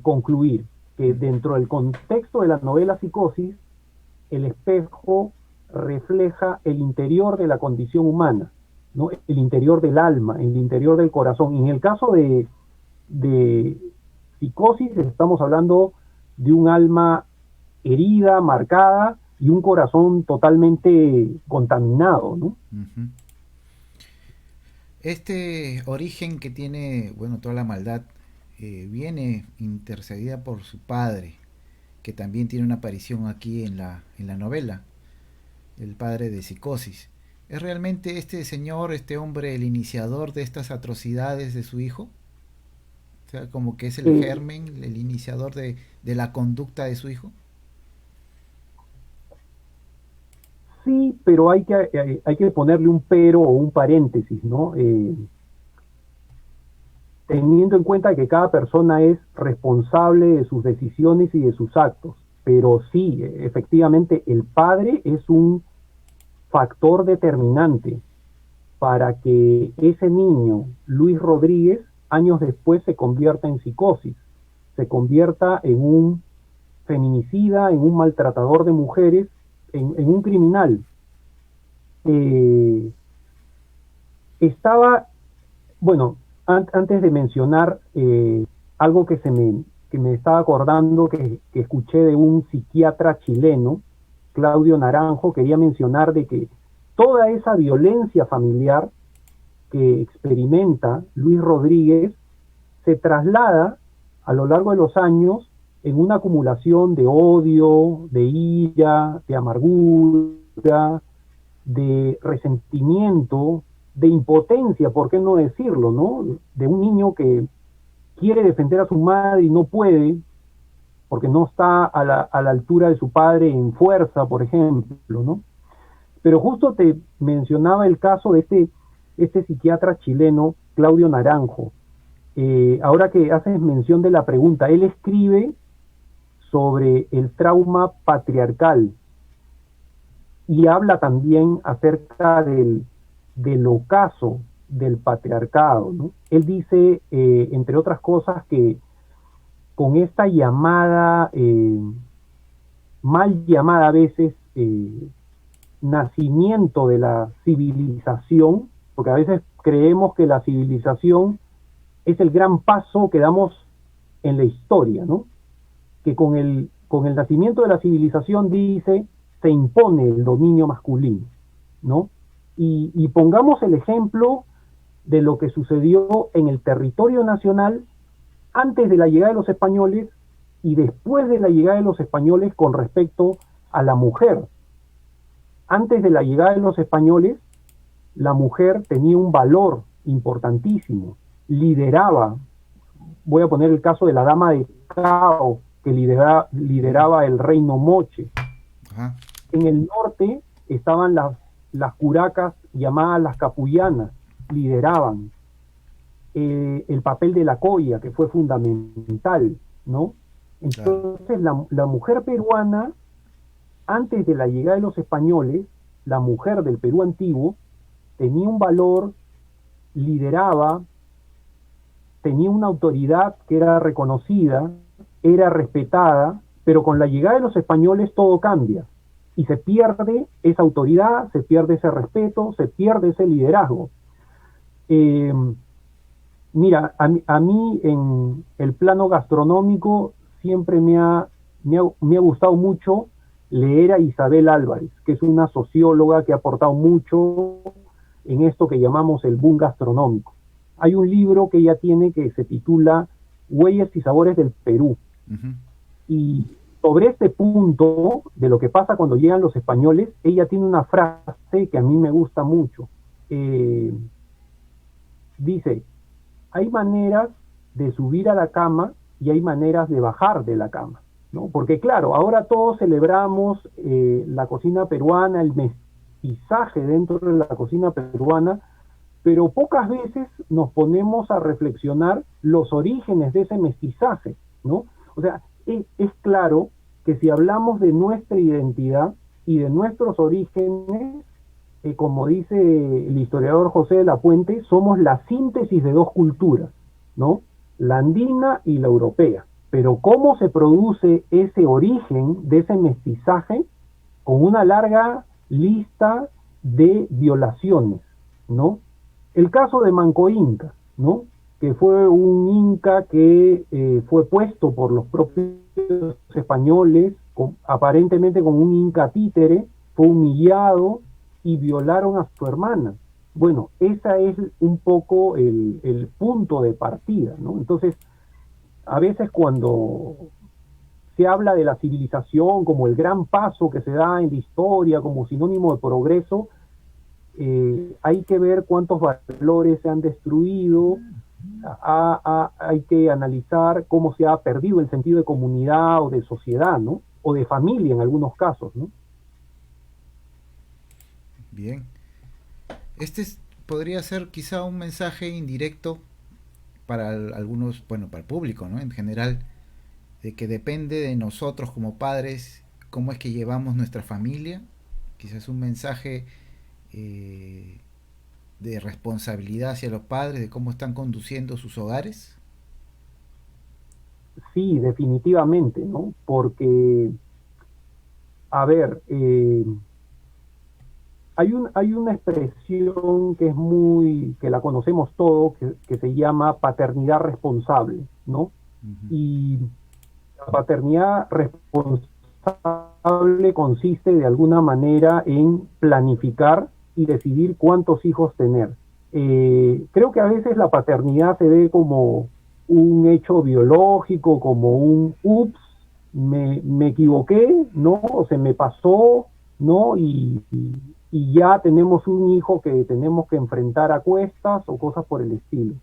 concluir? Que dentro del contexto de la novela Psicosis, el espejo refleja el interior de la condición humana, ¿no? El interior del alma, el interior del corazón. Y en el caso de Psicosis estamos hablando de un alma herida, marcada, y un corazón totalmente contaminado, ¿no? Este origen que tiene, bueno, toda la maldad, viene intercedida por su padre, que también tiene una aparición aquí en la novela, el padre de Psicosis. ¿Es realmente este señor, este hombre, el iniciador de estas atrocidades de su hijo? O sea, como que es el germen, el iniciador de la conducta de su hijo. Sí, pero hay que ponerle un pero o un paréntesis, ¿no? Teniendo en cuenta que cada persona es responsable de sus decisiones y de sus actos. Pero sí, efectivamente, el padre es un factor determinante para que ese niño, Luis Rodríguez, años después se convierta en Psicosis, se convierta en un feminicida, en un maltratador de mujeres, en un criminal. Estaba, bueno, antes de mencionar algo que se me que me estaba acordando que escuché de un psiquiatra chileno, Claudio Naranjo, quería mencionar de que toda esa violencia familiar que experimenta Luis Rodríguez se traslada a lo largo de los años en una acumulación de odio, de ira, de amargura, de resentimiento, de impotencia, ¿por qué no decirlo, no? De un niño que quiere defender a su madre y no puede, porque no está a la altura de su padre en fuerza, por ejemplo, ¿no? Pero justo te mencionaba el caso de este psiquiatra chileno, Claudio Naranjo. Ahora que haces mención de la pregunta, él escribe sobre el trauma patriarcal y habla también acerca del ocaso del patriarcado, ¿no? Él dice, entre otras cosas, que con esta llamada, mal llamada a veces, nacimiento de la civilización, porque a veces creemos que la civilización es el gran paso que damos en la historia, ¿no? Que con el nacimiento de la civilización, dice, se impone el dominio masculino, ¿no? Y pongamos el ejemplo de lo que sucedió en el territorio nacional antes de la llegada de los españoles y después de la llegada de los españoles con respecto a la mujer. Antes de la llegada de los españoles, la mujer tenía un valor importantísimo, lideraba, voy a poner el caso de la dama de Cao, que lideraba el reino Moche. Ajá. En el norte estaban las curacas llamadas las capullanas, lideraban el papel de la colla, que fue fundamental, ¿no? Entonces, la mujer peruana, antes de la llegada de los españoles, la mujer del Perú antiguo tenía un valor, lideraba, tenía una autoridad que era reconocida, era respetada, pero con la llegada de los españoles todo cambia y se pierde esa autoridad, se pierde ese respeto, se pierde ese liderazgo. Mira, a mí en el plano gastronómico siempre me ha gustado mucho leer a Isabel Álvarez, que es una socióloga que ha aportado mucho en esto que llamamos el boom gastronómico. Hay un libro que ella tiene que se titula Huellas y Sabores del Perú. Uh-huh. Y sobre este punto de lo que pasa cuando llegan los españoles, ella tiene una frase que a mí me gusta mucho. Dice, hay maneras de subir a la cama y hay maneras de bajar de la cama, ¿no? Porque claro, ahora todos celebramos la cocina peruana, el mestizaje dentro de la cocina peruana, pero pocas veces nos ponemos a reflexionar los orígenes de ese mestizaje, ¿no? O sea, es claro que si hablamos de nuestra identidad y de nuestros orígenes, como dice el historiador José de la Puente, somos la síntesis de dos culturas, ¿no? La andina y la europea. Pero ¿cómo se produce ese origen de ese mestizaje? Con una larga lista de violaciones, ¿no? El caso de Manco Inca, ¿no? Que fue un inca que fue puesto por los propios españoles, aparentemente como un inca títere, fue humillado y violaron a su hermana. Bueno, ese es un poco el punto de partida, ¿no? Entonces, a veces cuando se habla de la civilización como el gran paso que se da en la historia, como sinónimo de progreso, hay que ver cuántos valores se han destruido, hay que analizar cómo se ha perdido el sentido de comunidad o de sociedad, ¿no? O de familia en algunos casos, ¿no? Bien. Podría ser quizá un mensaje indirecto para algunos, bueno, para el público, ¿no? En general, de que depende de nosotros como padres cómo es que llevamos nuestra familia. Quizás un mensaje de responsabilidad hacia los padres, de cómo están conduciendo sus hogares. Sí, definitivamente, ¿no? Porque, a ver, hay una expresión que es que la conocemos todos, que se llama paternidad responsable, ¿no? Ujú. Y la paternidad responsable consiste de alguna manera en planificar y decidir cuántos hijos tener. Creo que a veces la paternidad se ve como un hecho biológico, como un ups, me equivoqué, ¿no? O se me pasó, ¿no? Y ya tenemos un hijo que tenemos que enfrentar a cuestas o cosas por el estilo.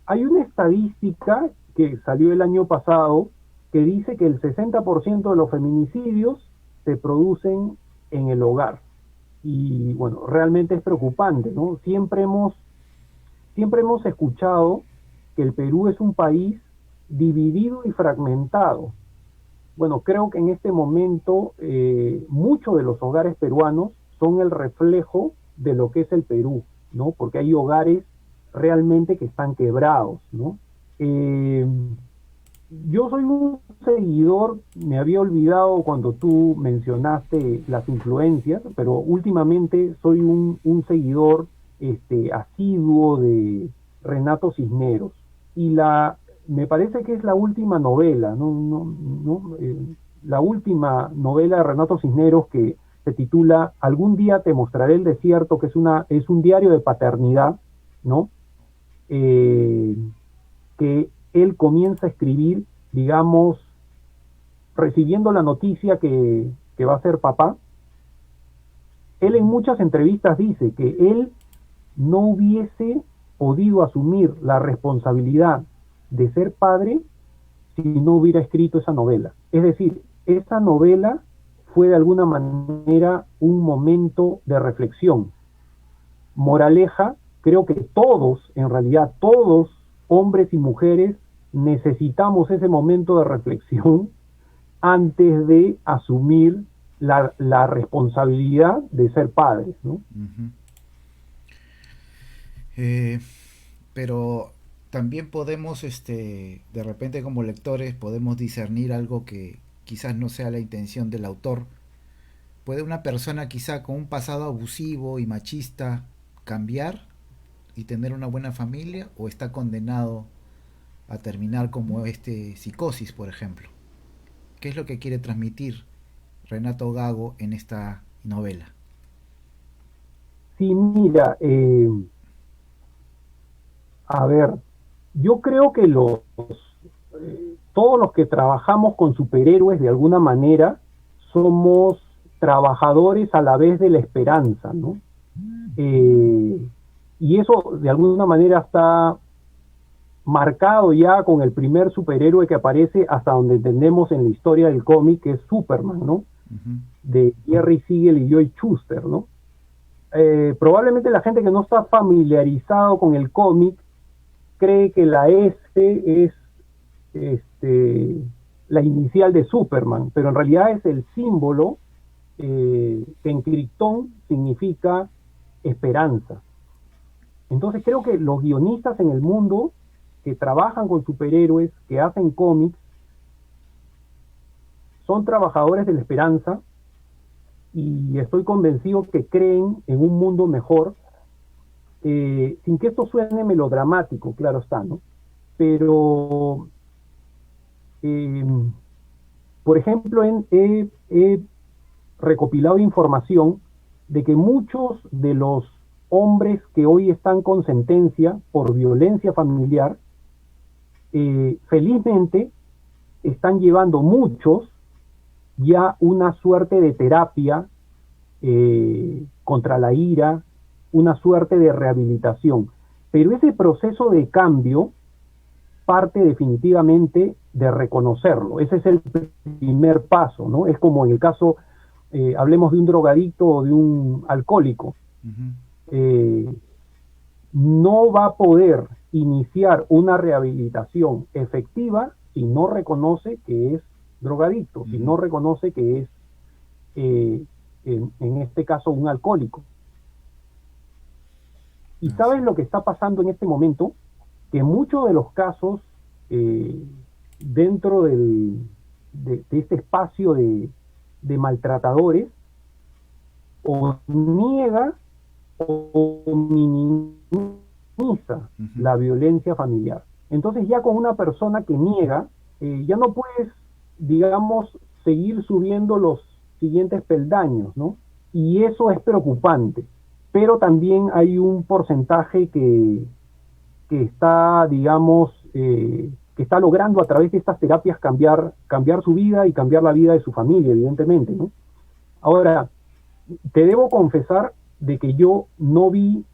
Hay una estadística que salió el año pasado que dice que el 60% de los feminicidios se producen en el hogar. Y bueno, realmente es preocupante, ¿no? Siempre hemos escuchado que el Perú es un país dividido y fragmentado. Bueno, creo que en este momento muchos de los hogares peruanos son el reflejo de lo que es el Perú, ¿no? Porque hay hogares realmente que están quebrados, ¿no? Eh, yo soy un seguidor, me había olvidado cuando tú mencionaste las influencias, pero últimamente soy un seguidor asiduo de Renato Cisneros. Y me parece que es la última novela, la última novela de Renato Cisneros que se titula Algún día te mostraré el desierto, que es un diario de paternidad, ¿no? Eh, que él comienza a escribir, digamos, recibiendo la noticia que va a ser papá. Él en muchas entrevistas dice que él no hubiese podido asumir la responsabilidad de ser padre si no hubiera escrito esa novela. Es decir, esa novela fue de alguna manera un momento de reflexión. Moraleja, creo que todos, en realidad todos, hombres y mujeres, necesitamos ese momento de reflexión antes de asumir la responsabilidad de ser padres, ¿no? Ujú. Eh, pero también podemos, de repente como lectores, podemos discernir algo que quizás no sea la intención del autor. ¿Puede una persona quizá con un pasado abusivo y machista cambiar y tener una buena familia o está condenado a terminar como psicosis, por ejemplo? ¿Qué es lo que quiere transmitir Renato Gago en esta novela? Sí, mira, a ver, yo creo que todos los que trabajamos con superhéroes de alguna manera somos trabajadores a la vez de la esperanza, ¿no? Eh, y eso de alguna manera está marcado ya con el primer superhéroe que aparece hasta donde entendemos en la historia del cómic, que es Superman, ¿no? Ujú. De Jerry Siegel y Joy Shuster, ¿no? Probablemente la gente que no está familiarizado con el cómic cree que la S es la inicial de Superman, pero en realidad es el símbolo que en Krypton significa esperanza. Entonces creo que los guionistas en el mundo que trabajan con superhéroes, que hacen cómics, son trabajadores de la esperanza y estoy convencido que creen en un mundo mejor, sin que esto suene melodramático, claro está, ¿no? Pero, eh, por ejemplo, he recopilado información de que muchos de los hombres que hoy están con sentencia por violencia familiar, felizmente están llevando muchos ya una suerte de terapia contra la ira, una suerte de rehabilitación. Pero ese proceso de cambio parte definitivamente de reconocerlo. Ese es el primer paso, ¿no? Es como en el caso, hablemos de un drogadicto o de un alcohólico. Ujú. Eh, no va a poder iniciar una rehabilitación efectiva si no reconoce que es drogadicto, si Ujú. no reconoce que es, en este caso, un alcohólico. ¿Y Ah, sí. sabes lo que está pasando en este momento? Que muchos de los casos eh, dentro de este espacio de maltratadores o niega o minimiza Ujú. la violencia familiar. Entonces ya con una persona que niega, ya no puedes, digamos, seguir subiendo los siguientes peldaños, ¿no? Y eso es preocupante. Pero también hay un porcentaje que está, digamos, que está logrando a través de estas terapias cambiar su vida y cambiar la vida de su familia, evidentemente, ¿no? Ahora, te debo confesar de que yo no vi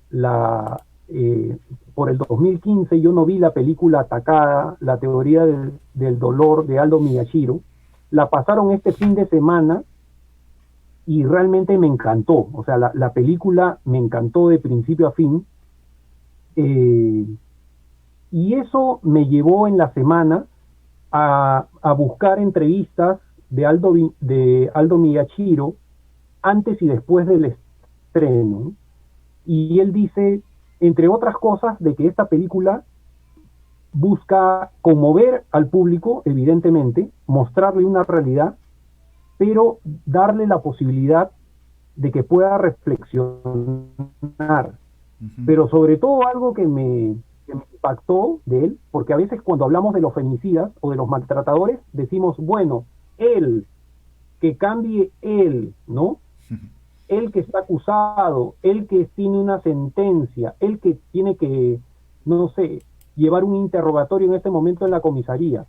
por el 2015 yo no vi la película Atacada, la teoría del dolor de Aldo Miyashiro. La pasaron este fin de semana y realmente me encantó. O sea, la película me encantó de principio a fin. Eh, y eso me llevó en la semana a buscar entrevistas de Aldo Miyashiro antes y después del estreno. Y él dice, entre otras cosas, de que esta película busca conmover al público, evidentemente, mostrarle una realidad, pero darle la posibilidad de que pueda reflexionar. Ujú. Pero sobre todo algo que me impactó de él, porque a veces cuando hablamos de los femicidas o de los maltratadores, decimos, bueno, él, que cambie él, ¿no? Él que está acusado, él que tiene una sentencia, él que tiene que, no sé, llevar un interrogatorio en este momento en la comisaría.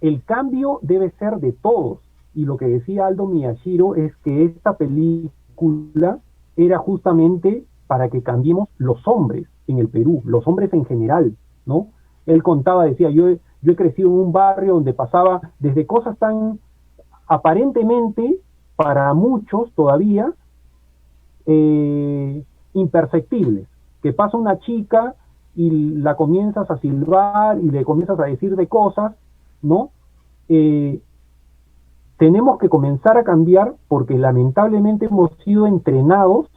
El cambio debe ser de todos. Y lo que decía Aldo Miyashiro es que esta película era justamente para que cambiemos los hombres en el Perú, los hombres en general, ¿no? Él contaba, decía, yo he crecido en un barrio donde pasaba desde cosas tan aparentemente para muchos todavía imperceptibles, que pasa una chica y la comienzas a silbar y le comienzas a decir de cosas, ¿no? Eh, Tenemos que comenzar a cambiar porque lamentablemente hemos sido entrenados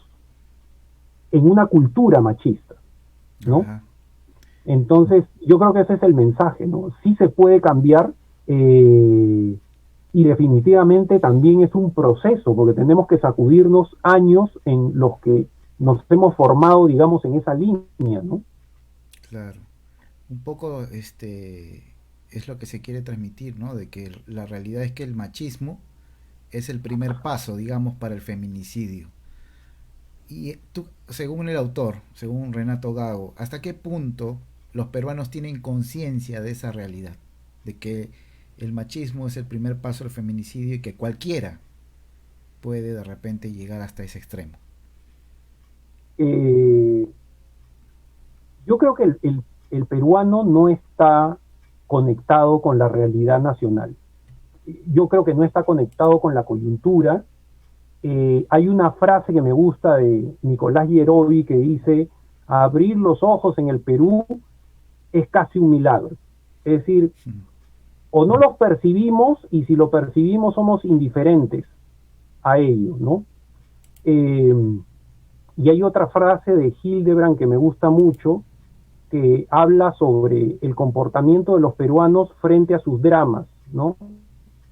en una cultura machista, ¿no? Ajá. Entonces, yo creo que ese es el mensaje, ¿no? Sí se puede cambiar y definitivamente también es un proceso, porque tenemos que sacudirnos años en los que nos hemos formado, digamos, en esa línea, ¿no? Claro. Un poco es lo que se quiere transmitir, ¿no? De que la realidad es que el machismo es el primer paso, digamos, para el feminicidio. Y tú, según el autor, según Renato Gago, ¿hasta qué punto los peruanos tienen conciencia de esa realidad? De que el machismo es el primer paso al feminicidio y que cualquiera puede de repente llegar hasta ese extremo. Eh, yo creo que el peruano no está conectado con la realidad nacional. Yo creo que no está conectado con la coyuntura. Hay una frase que me gusta de Nicolás Yerovi que dice, abrir los ojos en el Perú es casi un milagro. Es decir, o no los percibimos y si lo percibimos somos indiferentes a ello, ¿no? Eh, y hay otra frase de Hildebrand que me gusta mucho, que habla sobre el comportamiento de los peruanos frente a sus dramas, ¿no?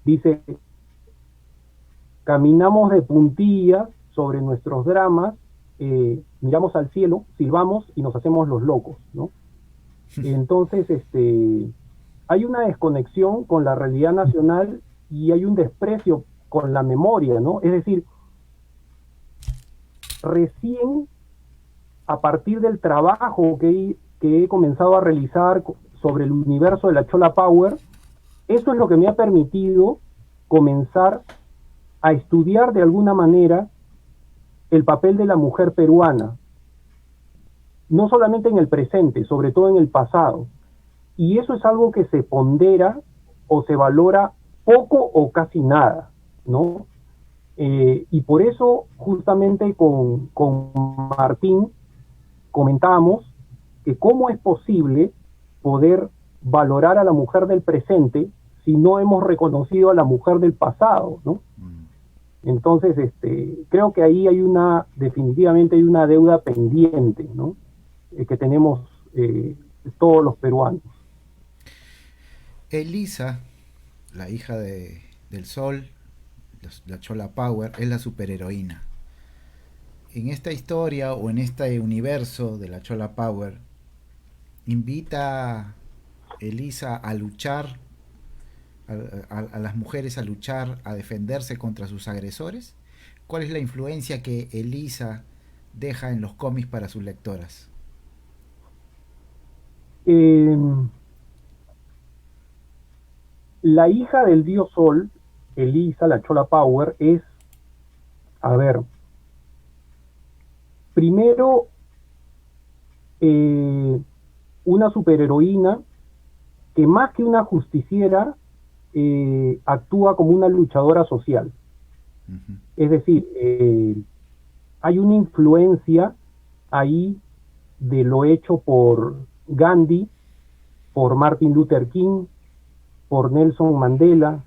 Dice, caminamos de puntillas sobre nuestros dramas, miramos al cielo, silbamos y nos hacemos los locos, ¿no? Entonces, hay una desconexión con la realidad nacional y hay un desprecio con la memoria, ¿no? Es decir, recién a partir del trabajo que he comenzado a realizar sobre el universo de la Chola Power, eso es lo que me ha permitido comenzar a estudiar de alguna manera el papel de la mujer peruana, no solamente en el presente, sobre todo en el pasado. Y eso es algo que se pondera o se valora poco o casi nada, ¿no? Y por eso, justamente con Martín, comentábamos que cómo es posible poder valorar a la mujer del presente si no hemos reconocido a la mujer del pasado, ¿no? Entonces, creo que ahí definitivamente hay una deuda pendiente, ¿no? Que tenemos todos los peruanos. Elisa, la hija del Sol, la Chola Power, es la superheroína. En esta historia o en este universo de la Chola Power, invita Elisa a luchar, a las mujeres a luchar, a defenderse contra sus agresores? ¿Cuál es la influencia que Elisa deja en los cómics para sus lectoras? Eh, la hija del dios Sol, Elisa, la Chola Power, es, a ver, primero, una superheroína que más que una justiciera, actúa como una luchadora social. Ujú. Es decir, hay una influencia ahí de lo hecho por Gandhi, por Martin Luther King, por Nelson Mandela,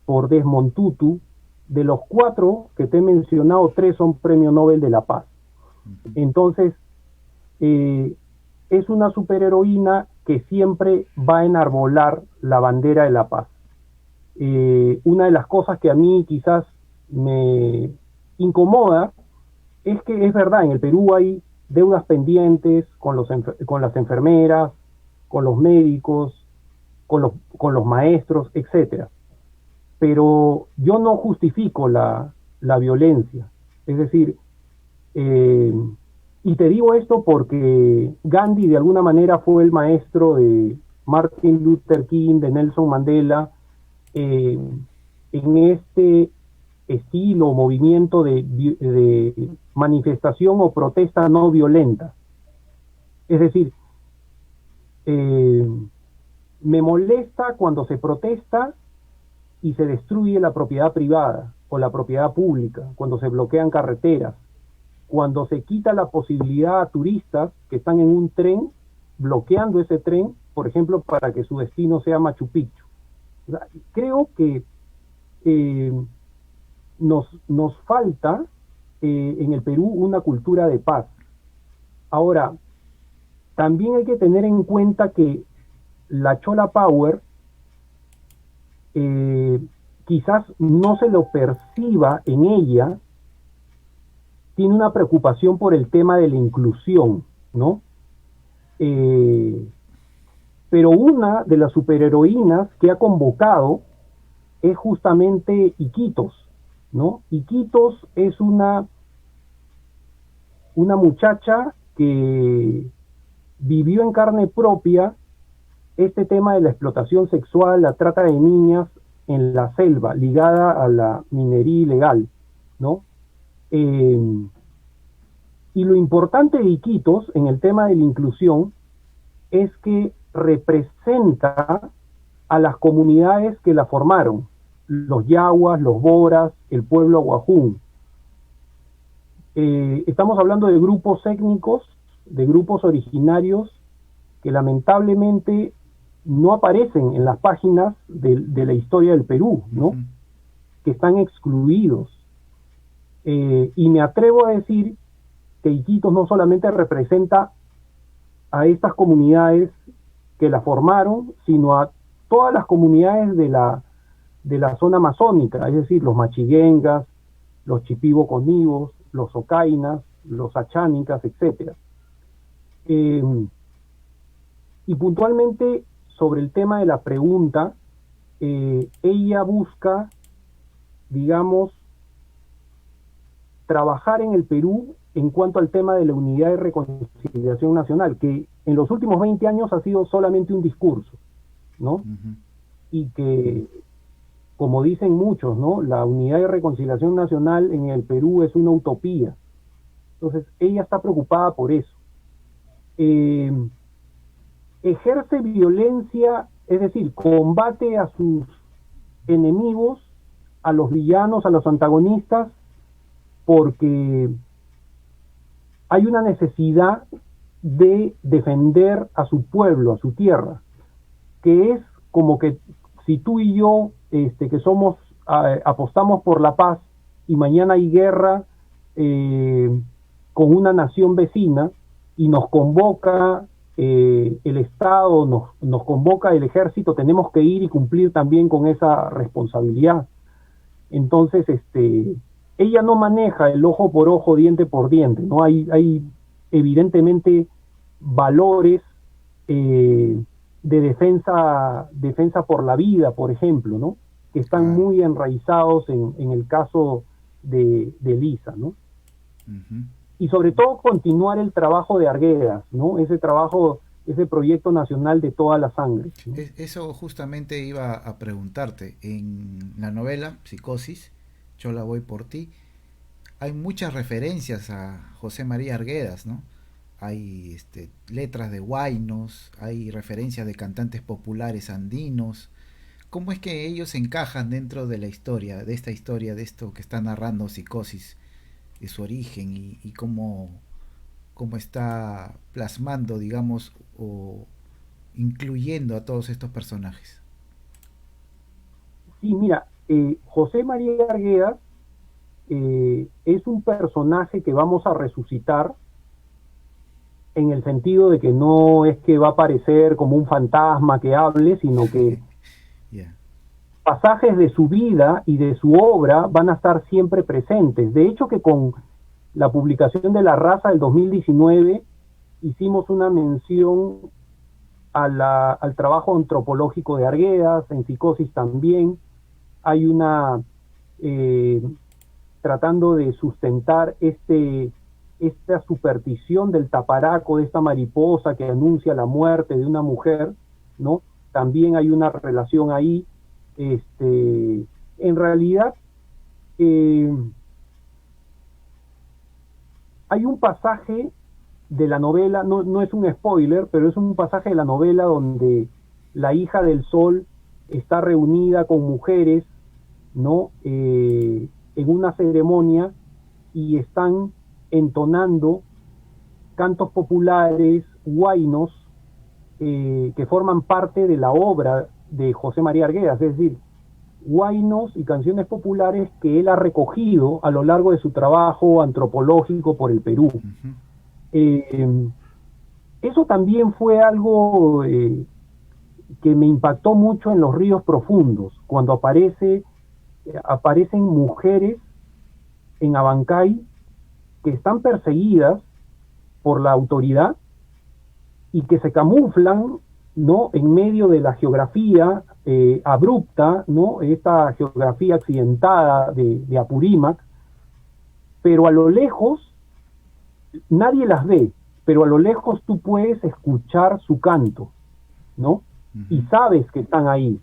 por Desmond Tutu. De los 4 que te he mencionado, 3 son Premio Nobel de la Paz. Entonces, es una superheroína que siempre va a enarbolar la bandera de la paz. Una de las cosas que a mí quizás me incomoda es que es verdad, en el Perú hay deudas pendientes con las enfermeras, con los médicos, con los maestros, etcétera. Pero yo no justifico la violencia. Es decir, y te digo esto porque Gandhi de alguna manera fue el maestro de Martin Luther King, de Nelson Mandela, en este estilo o movimiento de manifestación o protesta no violenta. Es decir, me molesta cuando se protesta y se destruye la propiedad privada o la propiedad pública, cuando se bloquean carreteras, cuando se quita la posibilidad a turistas que están en un tren, bloqueando ese tren, por ejemplo, para que su destino sea Machu Picchu. O sea, creo que nos falta en el Perú una cultura de paz. Ahora, también hay que tener en cuenta que la Chola Power quizás no se lo perciba en ella, tiene una preocupación por el tema de la inclusión, ¿no? Pero una de las superheroínas que ha convocado es justamente Iquitos, ¿no? Iquitos es una muchacha que vivió en carne propia este tema de la explotación sexual, la trata de niñas en la selva, ligada a la minería ilegal, ¿no? Y lo importante de Iquitos en el tema de la inclusión es que representa a las comunidades que la formaron, los yaguas, los boras, el pueblo aguajún. Estamos hablando de grupos étnicos, de grupos originarios que lamentablemente no aparecen en las páginas de la historia del Perú, ¿no? Uh-huh. Que están excluidos. Y me atrevo a decir que Iquitos no solamente representa a estas comunidades que la formaron, sino a todas las comunidades de la zona amazónica, es decir, los machiguengas, los chipibo-conivos, los ocainas, los achánicas, etc. Y puntualmente sobre el tema de la pregunta, ella busca, digamos, trabajar en el Perú en cuanto al tema de la unidad y reconciliación nacional, que en los últimos 20 años ha sido solamente un discurso, ¿no? Uh-huh. Y que, como dicen muchos, ¿no? La unidad y reconciliación nacional en el Perú es una utopía. Entonces, ella está preocupada por eso. Ejerce violencia, es decir, combate a sus enemigos, a los villanos, a los antagonistas, porque hay una necesidad de defender a su pueblo, a su tierra, que es como que si tú y yo, que somos, apostamos por la paz y mañana hay guerra con una nación vecina y nos convoca el Estado, nos convoca el ejército, tenemos que ir y cumplir también con esa responsabilidad. Entonces, ella no maneja el ojo por ojo, diente por diente, ¿no? Hay evidentemente valores de defensa por la vida, por ejemplo, ¿no? Que están Claro. muy enraizados en el caso de Lisa, ¿no? Ujú. Y sobre todo continuar el trabajo de Arguedas, ¿no? Ese trabajo, ese proyecto nacional de toda la sangre, ¿no? Eso justamente iba a preguntarte. En la novela Psicosis, Yo la voy por ti, hay muchas referencias a José María Arguedas, ¿no? Hay letras de huaynos, hay referencias de cantantes populares andinos. ¿Cómo es que ellos encajan dentro de la historia, de esto que está narrando Psicosis, de su origen y cómo está plasmando, digamos, o incluyendo a todos estos personajes? Sí, mira, José María Arguedas es un personaje que vamos a resucitar en el sentido de que no es que va a aparecer como un fantasma que hable, sino que Ya. pasajes de su vida y de su obra van a estar siempre presentes. De hecho, que con la publicación de La Raza del 2019 hicimos una mención al trabajo antropológico de Arguedas, en Psicosis también. Hay una, eh, tratando de sustentar esta superstición del taparaco, de esta mariposa que anuncia la muerte de una mujer, ¿no? También hay una relación ahí. En realidad, eh, hay un pasaje de la novela, no es un spoiler, pero es un pasaje de la novela donde la hija del sol está reunida con mujeres, ¿no? En una ceremonia y están entonando cantos populares, huaynos, que forman parte de la obra de José María Arguedas, es decir, huaynos y canciones populares que él ha recogido a lo largo de su trabajo antropológico por el Perú. Ujú. Eh, Eso también fue algo que me impactó mucho en Los Ríos Profundos, cuando aparecen mujeres en Abancay que están perseguidas por la autoridad y que se camuflan, ¿no? En medio de la geografía abrupta, ¿no? Esta geografía accidentada de Apurímac, pero a lo lejos nadie las ve, pero a lo lejos tú puedes escuchar su canto, ¿no? Y Ujú. sabes que están ahí.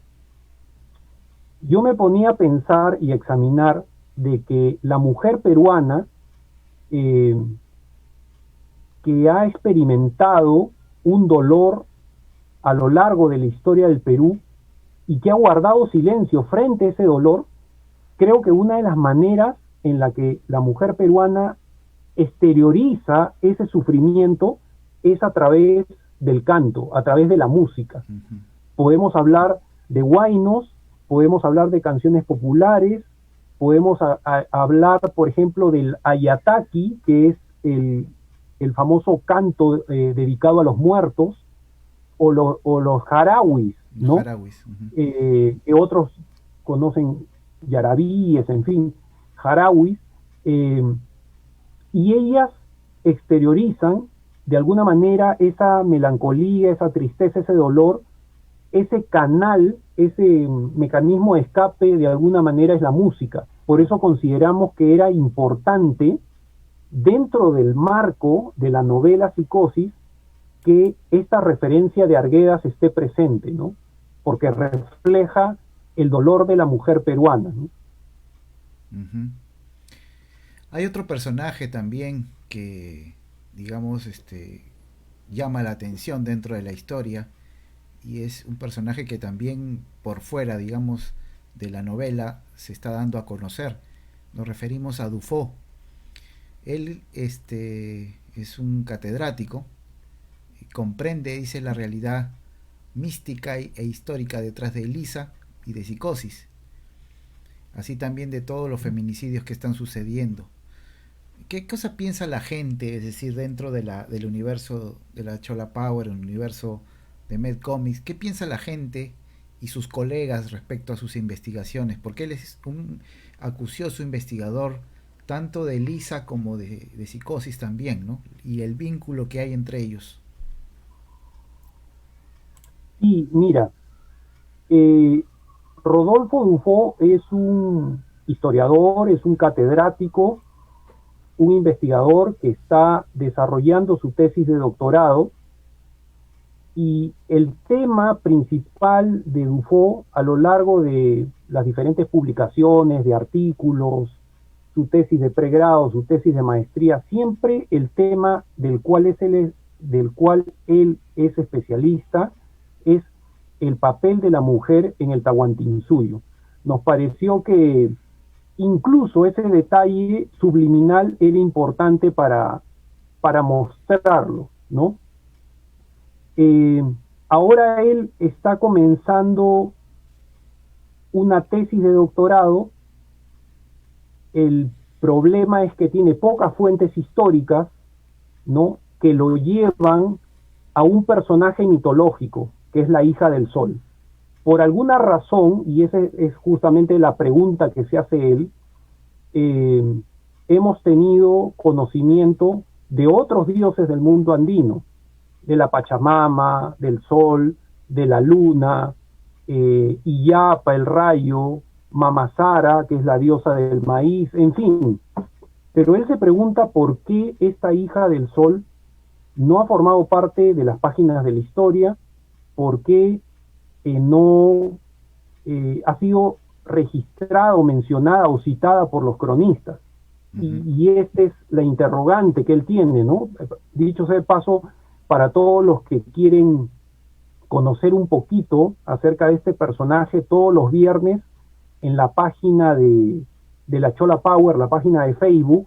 Yo me ponía a pensar y a examinar de que la mujer peruana eh, que ha experimentado un dolor a lo largo de la historia del Perú y que ha guardado silencio frente a ese dolor, creo que una de las maneras en la que la mujer peruana exterioriza ese sufrimiento es a través del canto, a través de la música. Ujú. Podemos hablar de huaynos, podemos hablar de canciones populares, podemos hablar, por ejemplo, del ayataki, que es el famoso canto dedicado a los muertos, o los jarawis, ¿no? Jarauis. Ujú. Que otros conocen, yarabíes, en fin, jarawis, eh, y ellas exteriorizan de alguna manera esa melancolía, esa tristeza, ese dolor, ese canal, ese mecanismo de escape de alguna manera es la música. Por eso consideramos que era importante, dentro del marco de la novela Psicosis, que esta referencia de Arguedas esté presente, ¿no? Porque refleja el dolor de la mujer peruana, ¿no? Ujú. Hay otro personaje también que, digamos, llama la atención dentro de la historia y es un personaje que también por fuera, digamos, de la novela se está dando a conocer. Nos referimos a Dufaux. Él es un catedrático y comprende, dice, la realidad mística e histórica detrás de Elisa y de Psicosis, así también de todos los feminicidios que están sucediendo. ¿Qué cosa piensa la gente, es decir, dentro del universo de la Chola Power, el universo de Mad Comics? ¿Qué piensa la gente y sus colegas respecto a sus investigaciones? Porque él es un acucioso investigador tanto de Lisa como de Psicosis también, ¿no? Y el vínculo que hay entre ellos. Y mira, eh, Rodolfo Dufo es un historiador, es un catedrático, un investigador que está desarrollando su tesis de doctorado, y el tema principal de Dufo a lo largo de las diferentes publicaciones, de artículos, su tesis de pregrado, su tesis de maestría, siempre el tema del cual él es especialista es el papel de la mujer en el Tahuantinsuyo. Nos pareció que incluso ese detalle subliminal era importante para mostrarlo, ¿no? Eh, Ahora él está comenzando una tesis de doctorado. El problema es que tiene pocas fuentes históricas, ¿no?, que lo llevan a un personaje mitológico, que es la hija del sol. Por alguna razón, y esa es justamente la pregunta que se hace él, eh, hemos tenido conocimiento de otros dioses del mundo andino, de la Pachamama, del sol, de la luna, Iyapa, el rayo, Mamasara, que es la diosa del maíz, en fin. Pero él se pregunta por qué esta hija del sol no ha formado parte de las páginas de la historia, por qué no ha sido registrada o mencionada o citada por los cronistas. Y esta es la interrogante que él tiene, ¿no? Dicho sea de paso, para todos los que quieren conocer un poquito acerca de este personaje, todos los viernes en la página de la Chola Power, la página de Facebook,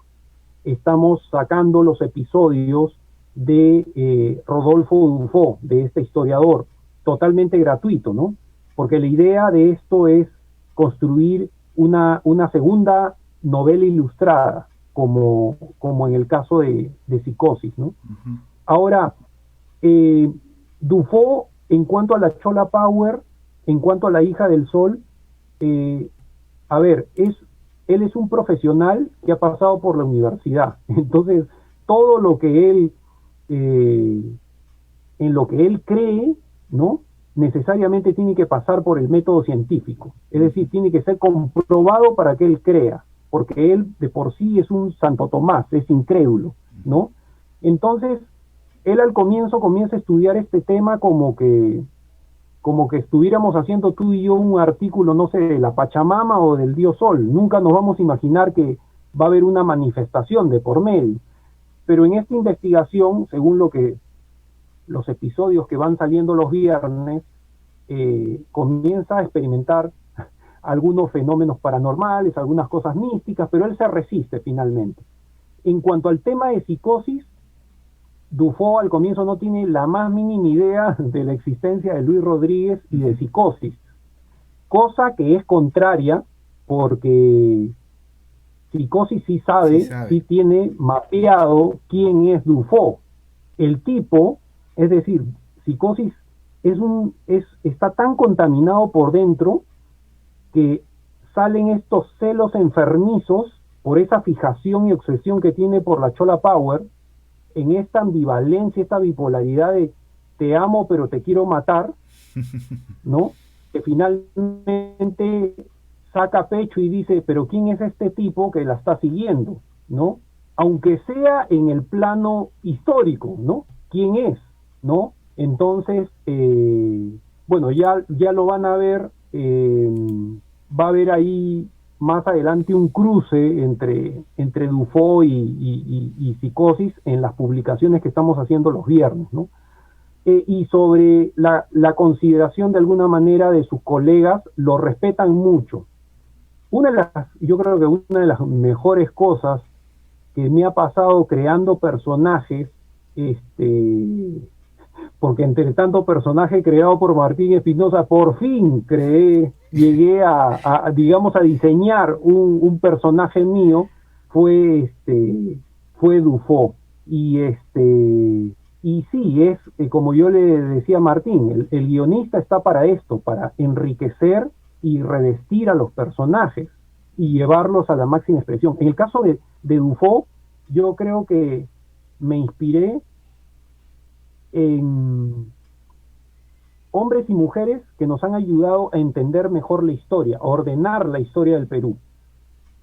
estamos sacando los episodios de Rodolfo Dufo, de este historiador, totalmente gratuito, ¿no? Porque la idea de esto es construir una segunda novela ilustrada, como en el caso de Psicosis, ¿no? Ahora, Dufo, en cuanto a la Chola Power, en cuanto a la hija del sol, a ver, él es un profesional que ha pasado por la universidad. Entonces, todo lo que él, en lo que él cree, ¿no?, necesariamente tiene que pasar por el método científico. Es decir, tiene que ser comprobado para que él crea, porque él de por sí es un Santo Tomás, es incrédulo, ¿no? Entonces, él al comienzo comienza a estudiar este tema como que estuviéramos haciendo tú y yo un artículo, no sé, de la Pachamama o del Dios Sol. Nunca nos vamos a imaginar que va a haber una manifestación de por medio. Pero en esta investigación, según los episodios que van saliendo los viernes, comienza a experimentar algunos fenómenos paranormales, algunas cosas místicas, pero él se resiste finalmente. En cuanto al tema de Psicosis, Dufo al comienzo no tiene la más mínima idea de la existencia de Luis Rodríguez y de Psicosis, cosa que es contraria, porque Psicosis sí sabe, sí tiene mapeado quién es Dufo. El tipo, es decir, Psicosis está tan contaminado por dentro que salen estos celos enfermizos por esa fijación y obsesión que tiene por la Chola Power, en esta ambivalencia, esta bipolaridad de te amo pero te quiero matar, ¿no? Que finalmente saca pecho y dice, pero ¿quién es este tipo que la está siguiendo? ¿No? Aunque sea en el plano histórico, ¿no? ¿Quién es? ¿No? Entonces, bueno, ya lo van a ver, va a haber ahí más adelante un cruce entre Dufo y Psicosis en las publicaciones que estamos haciendo los viernes, ¿no? Y sobre la consideración de alguna manera de sus colegas, lo respetan mucho. Yo creo que una de las mejores cosas que me ha pasado creando personajes, porque entre tanto personaje creado por Martín Espinosa, por fin llegué digamos, a diseñar un personaje mío, fue Dufo. Y sí, como yo le decía a Martín, el guionista está para esto, para enriquecer y revestir a los personajes y llevarlos a la máxima expresión. En el caso de Dufo, yo creo que me inspiré en hombres y mujeres que nos han ayudado a entender mejor la historia, a ordenar la historia del Perú.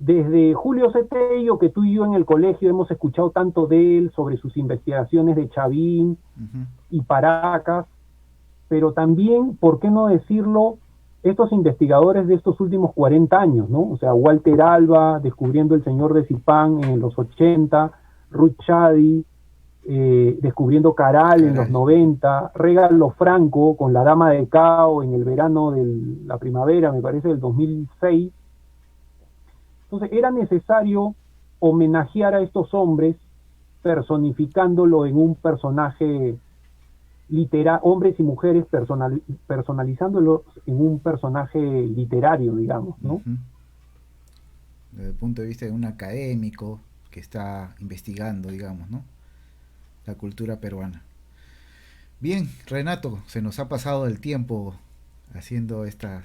Desde Julio Cetello, que tú y yo en el colegio hemos escuchado tanto de él, sobre sus investigaciones de Chavín Ujú. y Paracas, pero también, ¿por qué no decirlo? Estos investigadores de estos últimos 40 años, ¿no? O sea, Walter Alba, descubriendo el señor de Zipán en los 80, Ruth Chadi, descubriendo Caral en los Caral. 90, Regalo Franco con La Dama de Cao en el verano de la primavera, me parece, del 2006. Entonces, era necesario homenajear a estos hombres personificándolo en un personaje hombres y mujeres personalizándolos en un personaje literario, digamos, ¿no? Ujú. Desde el punto de vista de un académico que está investigando, digamos, ¿no? La cultura peruana. Bien, Renato, se nos ha pasado el tiempo haciendo esta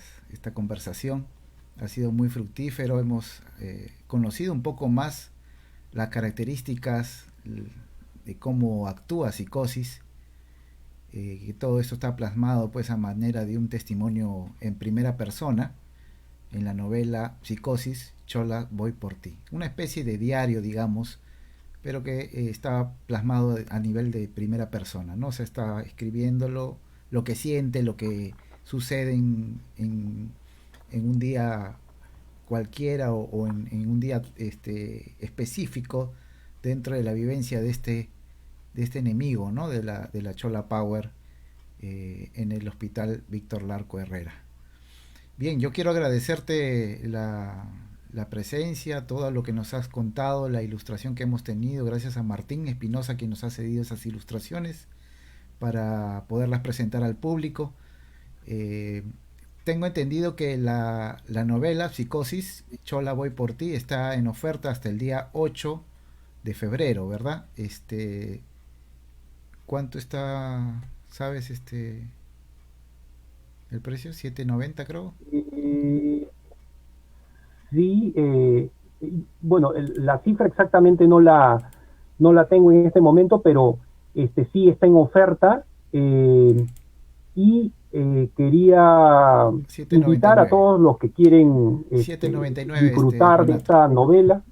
conversación. Ha sido muy fructífero, hemos conocido un poco más las características de cómo actúa Psicosis, que todo esto está plasmado pues a manera de un testimonio en primera persona en la novela Psicosis, Chola, voy por ti. Una especie de diario, digamos, pero que está plasmado a nivel de primera persona, ¿no? Se está escribiéndolo, lo que siente, lo que sucede en un día cualquiera o en un día específico dentro de la vivencia de este enemigo, ¿no? De la Chola Power en el hospital Víctor Larco Herrera. Bien, yo quiero agradecerte la presencia, todo lo que nos has contado, la ilustración que hemos tenido, gracias a Martín Espinosa quien nos ha cedido esas ilustraciones para poderlas presentar al público. Eh, Tengo entendido que la novela Psicosis, Chola voy por ti, está en oferta hasta el día 8 de febrero, ¿verdad? ¿Cuánto está, sabes, el precio? 7.90 creo. Eh, sí, bueno, la cifra exactamente no la tengo en este momento, pero sí está en oferta y quería invitar a 7.99. todos los que quieren 7.99 disfrutar de Renato. esta novela,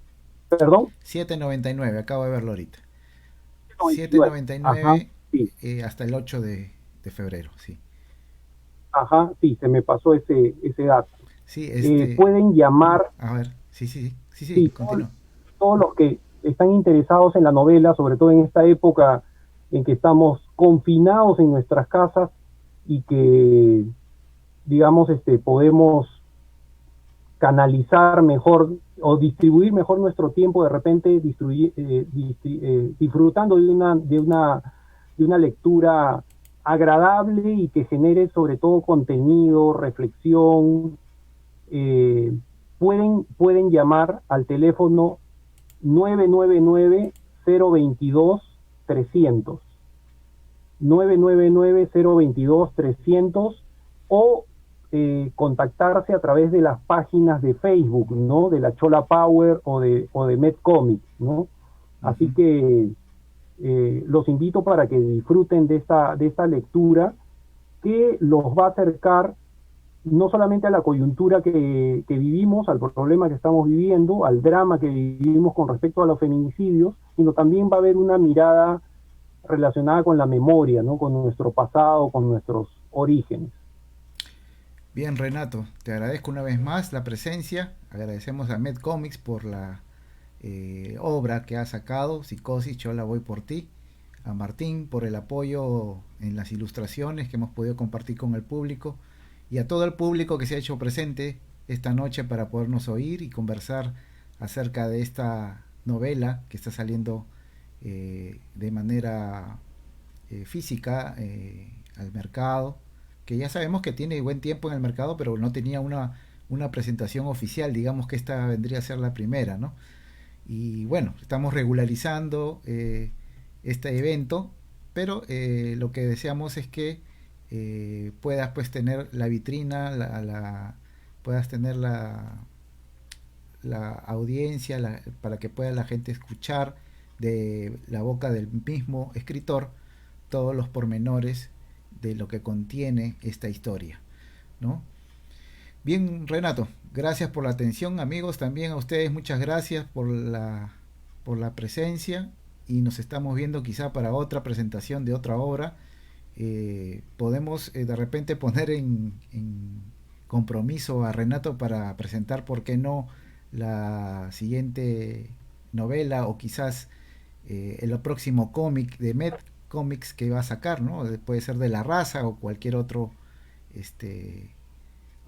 perdón, 7.99, acabo de verlo ahorita. 99. Ajá, 7.99 sí, hasta el 8 de febrero, sí. ajá, sí, se me pasó ese dato. Sí, Pueden llamar, a ver, sí, sí, sí, sí, sí, continúa. todos los que están interesados en la novela, sobre todo en esta época en que estamos confinados en nuestras casas y que, digamos, podemos canalizar mejor o distribuir mejor nuestro tiempo, de repente disfrutando de una lectura agradable y que genere sobre todo contenido, reflexión. eh, pueden llamar al teléfono 999-022-300, 999-022-300 o contactarse a través de las páginas de Facebook, ¿no? De la Chola Power o de Medcomics, ¿no? Así Ujú. que los invito para que disfruten de esta lectura que los va a acercar no solamente a la coyuntura que vivimos, al problema que estamos viviendo, al drama que vivimos con respecto a los feminicidios, sino también va a haber una mirada relacionada con la memoria, ¿no? Con nuestro pasado, con nuestros orígenes. Bien, Renato, te agradezco una vez más la presencia. Agradecemos a Med Comics por la obra que ha sacado, Psicosis, Chola voy por ti. A Martín por el apoyo en las ilustraciones que hemos podido compartir con el público. Y a todo el público que se ha hecho presente esta noche para podernos oír y conversar acerca de esta novela que está saliendo de manera física al mercado, que ya sabemos que tiene buen tiempo en el mercado, pero no tenía una presentación oficial, digamos que esta vendría a ser la primera, ¿no? Y bueno, estamos regularizando este evento, pero lo que deseamos es que puedas pues tener la vitrina, puedas tener la audiencia, para que pueda la gente escuchar de la boca del mismo escritor todos los pormenores de lo que contiene esta historia, ¿no? Bien, Renato, gracias por la atención, amigos. También a ustedes muchas gracias por la presencia y nos estamos viendo quizá para otra presentación de otra obra. Podemos de repente poner en compromiso a Renato para presentar, ¿por qué no?, la siguiente novela o quizás el próximo cómic de Med Comics que va a sacar, ¿no? Puede ser de La Raza o cualquier otro, este,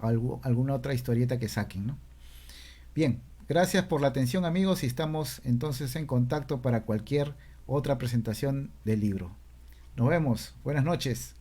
alguna otra historieta que saquen, ¿no? Bien, gracias por la atención, amigos, y estamos entonces en contacto para cualquier otra presentación del libro. Nos vemos, buenas noches.